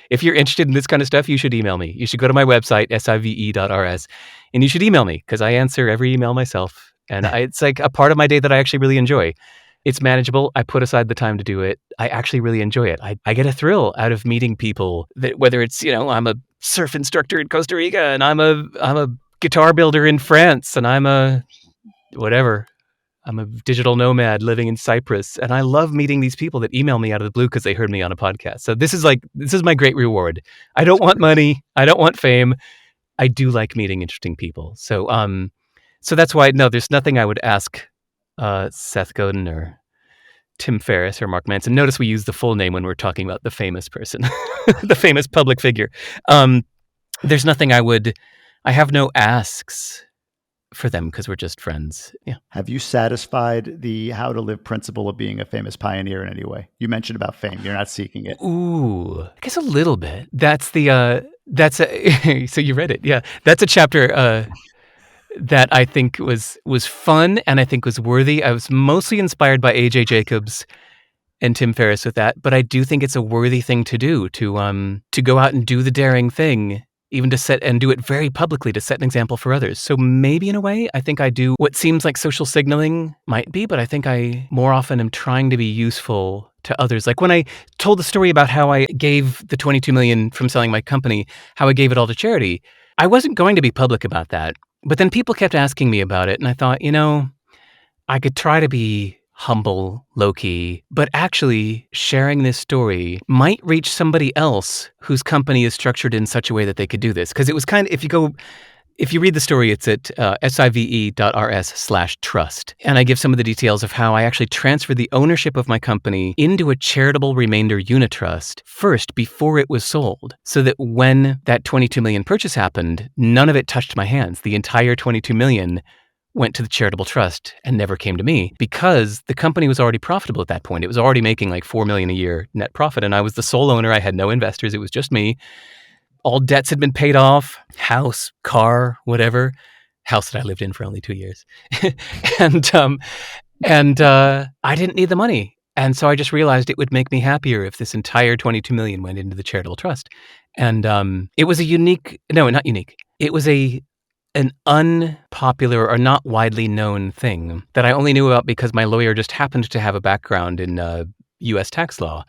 if you're interested in this kind of stuff, you should email me. You should go to my website, sive.rs, and you should email me because I answer every email myself. And it's like a part of my day that I actually really enjoy. It's manageable. I put aside the time to do it. I actually really enjoy it. I get a thrill out of meeting people that, whether it's, I'm a surf instructor in Costa Rica and I'm a guitar builder in France and I'm a digital nomad living in Cyprus. And I love meeting these people that email me out of the blue because they heard me on a podcast. So this is my great reward. I don't want money. I don't want fame. I do like meeting interesting people. So that's why, no, there's nothing I would ask Seth Godin or Tim Ferriss or Mark Manson. Notice we use the full name when we're talking about the famous person, the famous public figure. There's nothing I have no asks for them because we're just friends. Yeah. Have you satisfied the How to Live principle of being a famous pioneer in any way? You mentioned about fame. You're not seeking it. Ooh, I guess a little bit. So you read it. Yeah. That's a chapter that I think was fun and I think was worthy. I was mostly inspired by A.J. Jacobs and Tim Ferriss with that, but I do think it's a worthy thing to do, to go out and do the daring thing even to set and do it very publicly to set an example for others. So maybe in a way, I think I do what seems like social signaling might be, but I think I more often am trying to be useful to others. Like when I told the story about how I gave the 22 million from selling my company, how I gave it all to charity, I wasn't going to be public about that. But then people kept asking me about it. And I thought, I could try to be humble, low-key, but actually sharing this story might reach somebody else whose company is structured in such a way that they could do this. Because it was kind of, if you read the story, it's at sive.rs/trust. And I give some of the details of how I actually transferred the ownership of my company into a charitable remainder unitrust first before it was sold. So that when that 22 million purchase happened, none of it touched my hands. The entire 22 million went to the charitable trust and never came to me because the company was already profitable at that point. It was already making like $4 million a year net profit. And I was the sole owner. I had no investors. It was just me. All debts had been paid off, house, car, whatever. House that I lived in for only 2 years. and I didn't need the money. And so I just realized it would make me happier if this entire 22 million went into the charitable trust. And it was not unique. It was an unpopular or not widely known thing that I only knew about because my lawyer just happened to have a background in U.S. tax law.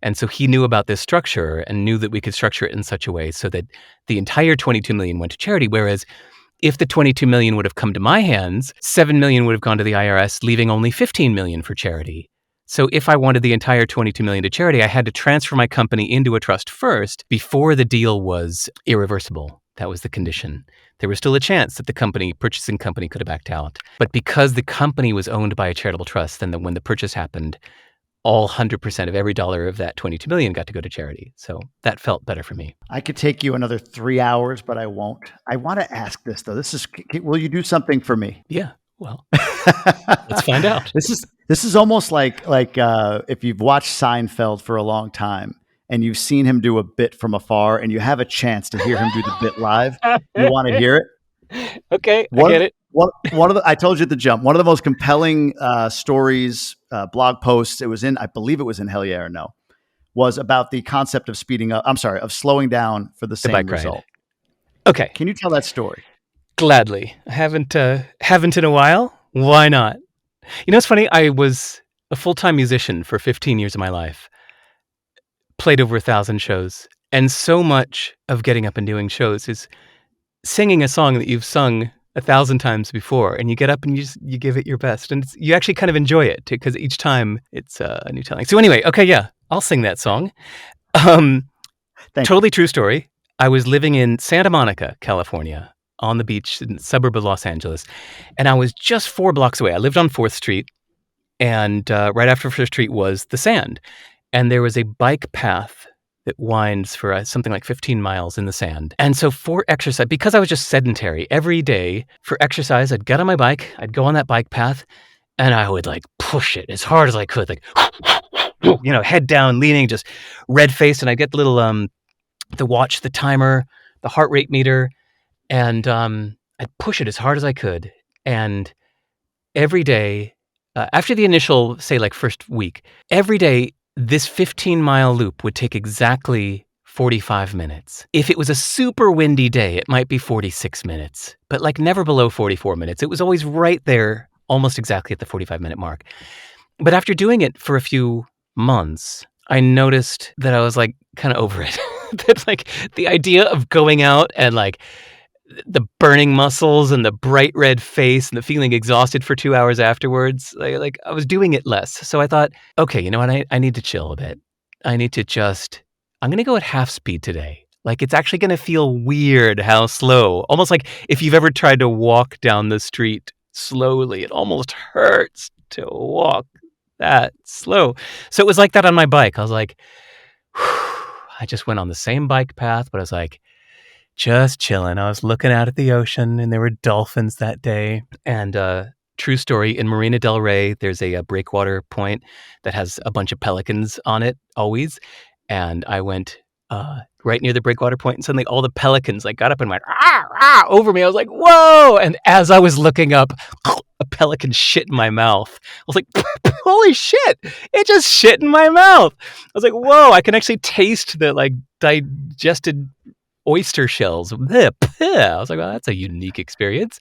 And so he knew about this structure and knew that we could structure it in such a way so that the entire 22 million went to charity. Whereas if the 22 million would have come to my hands, 7 million would have gone to the IRS, leaving only 15 million for charity. So if I wanted the entire 22 million to charity, I had to transfer my company into a trust first before the deal was irreversible. That was the condition. There was still a chance that the purchasing company could have backed out. But because the company was owned by a charitable trust, then when the purchase happened, all 100% of every dollar of that 22 million got to go to charity. So that felt better for me. I could take you another 3 hours, but I won't. I want to ask this though. Will you do something for me? Yeah. Well, let's find out. This is almost like if you've watched Seinfeld for a long time and you've seen him do a bit from afar and you have a chance to hear him do the bit live. You want to hear it? Okay, I get it. I told you at the jump, one of the most compelling stories, blog posts, I believe it was in Hell Yeah or No, was about the concept of of slowing down for the same result. Okay. Can you tell that story? Gladly. I haven't in a while. Why not? It's funny. I was a full-time musician for 15 years of my life. Played over 1,000 shows. And so much of getting up and doing shows is singing a song that you've sung 1,000 times before, and you get up and you give it your best, and you actually kind of enjoy it too, because each time it's a new telling. So anyway, okay, yeah, I'll sing that song. Totally true story. I was living in Santa Monica, California, on the beach in the suburb of Los Angeles, and I was just 4 blocks away. I lived on 4th Street, and right after 4th Street was the Sand, and there was a bike path that winds for something like 15 miles in the sand. And so for exercise, because I was just sedentary, every day for exercise, I'd get on my bike, I'd go on that bike path, and I would like push it as hard as I could, like, head down, leaning, just red-faced, and I'd get the little, the watch, the timer, the heart rate meter, and I'd push it as hard as I could. And every day, after the initial, say like first week, every day, this 15-mile loop would take exactly 45 minutes. If it was a super windy day, it might be 46 minutes, but like never below 44 minutes. It was always right there, almost exactly at the 45-minute mark. But after doing it for a few months, I noticed that I was like kind of over it. That like the idea of going out and like the burning muscles and the bright red face and the feeling exhausted for 2 hours afterwards, like I was doing it less. So I thought, okay, you know what? I need to chill a bit. I'm going to go at half speed today. Like it's actually going to feel weird how slow, almost like if you've ever tried to walk down the street slowly, it almost hurts to walk that slow. So it was like that on my bike. I was like, I just went on the same bike path, but I was like, just chilling. I was looking out at the ocean, and there were dolphins that day. And true story, in Marina Del Rey, there's a breakwater point that has a bunch of pelicans on it always. And I went right near the breakwater point, and suddenly all the pelicans like got up and went over me. I was like, whoa! And as I was looking up, a pelican shit in my mouth. I was like, holy shit! It just shit in my mouth. I was like, whoa! I can actually taste the like digested oyster shells. I was like, well, that's a unique experience.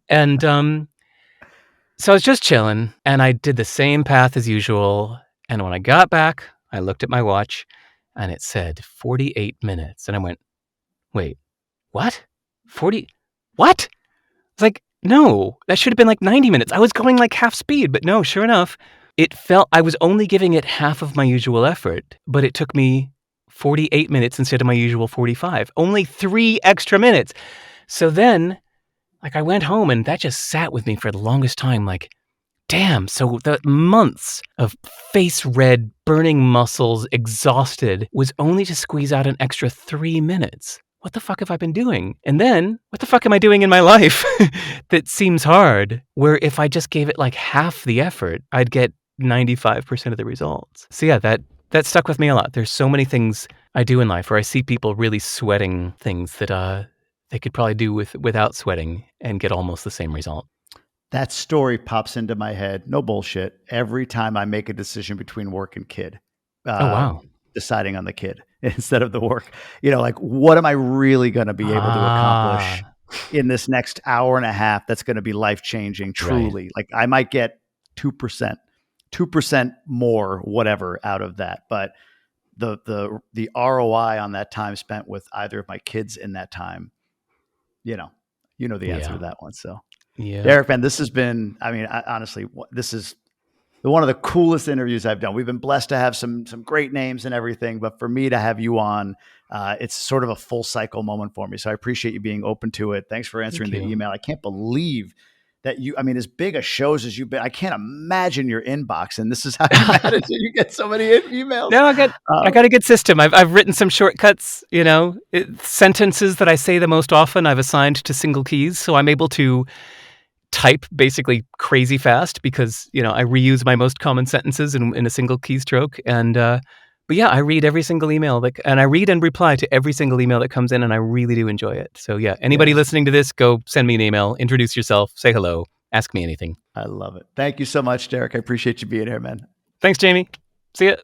And so I was just chilling, and I did the same path as usual. And when I got back, I looked at my watch, and it said 48 minutes. And I went, wait, what? 40? What? It's like, no, that should have been like 90 minutes. I was going like half speed, but no, sure enough, it felt I was only giving it half of my usual effort, but it took me 48 minutes instead of my usual 45. Only 3 extra minutes. So then, like, I went home and that just sat with me for the longest time. Like, damn, so the months of face red, burning muscles, exhausted, was only to squeeze out an extra 3 minutes. What the fuck have I been doing? And then, what the fuck am I doing in my life that seems hard, where if I just gave it like half the effort, I'd get 95% of the results. So yeah, that stuck with me a lot. There's so many things I do in life where I see people really sweating things that they could probably do without sweating and get almost the same result. That story pops into my head. No bullshit. Every time I make a decision between work and kid, Oh, wow. deciding on the kid instead of the work, like, what am I really going to be able to accomplish in this next hour and a half that's going to be life-changing, truly? Right. Like, I might get 2% more, whatever, out of that. But the ROI on that time spent with either of my kids in that time, you know the answer to that one. So, yeah, Derek, man, this has been, honestly, this is one of the coolest interviews I've done. We've been blessed to have some great names and everything, but for me to have you on, it's sort of a full cycle moment for me. So I appreciate you being open to it. Thanks for answering the email. I can't believe that as big a shows as you've been, I can't imagine your inbox, and this is how you manage it. You get so many emails. No, I got a good system. I've written some shortcuts, sentences that I say the most often I've assigned to single keys. So I'm able to type basically crazy fast because, I reuse my most common sentences in a single keystroke. And, but yeah, I read every single email and I read and reply to every single email that comes in, and I really do enjoy it. So yeah, anybody listening to this, go send me an email, introduce yourself, say hello, ask me anything. I love it. Thank you so much, Derek. I appreciate you being here, man. Thanks, Jamie. See ya.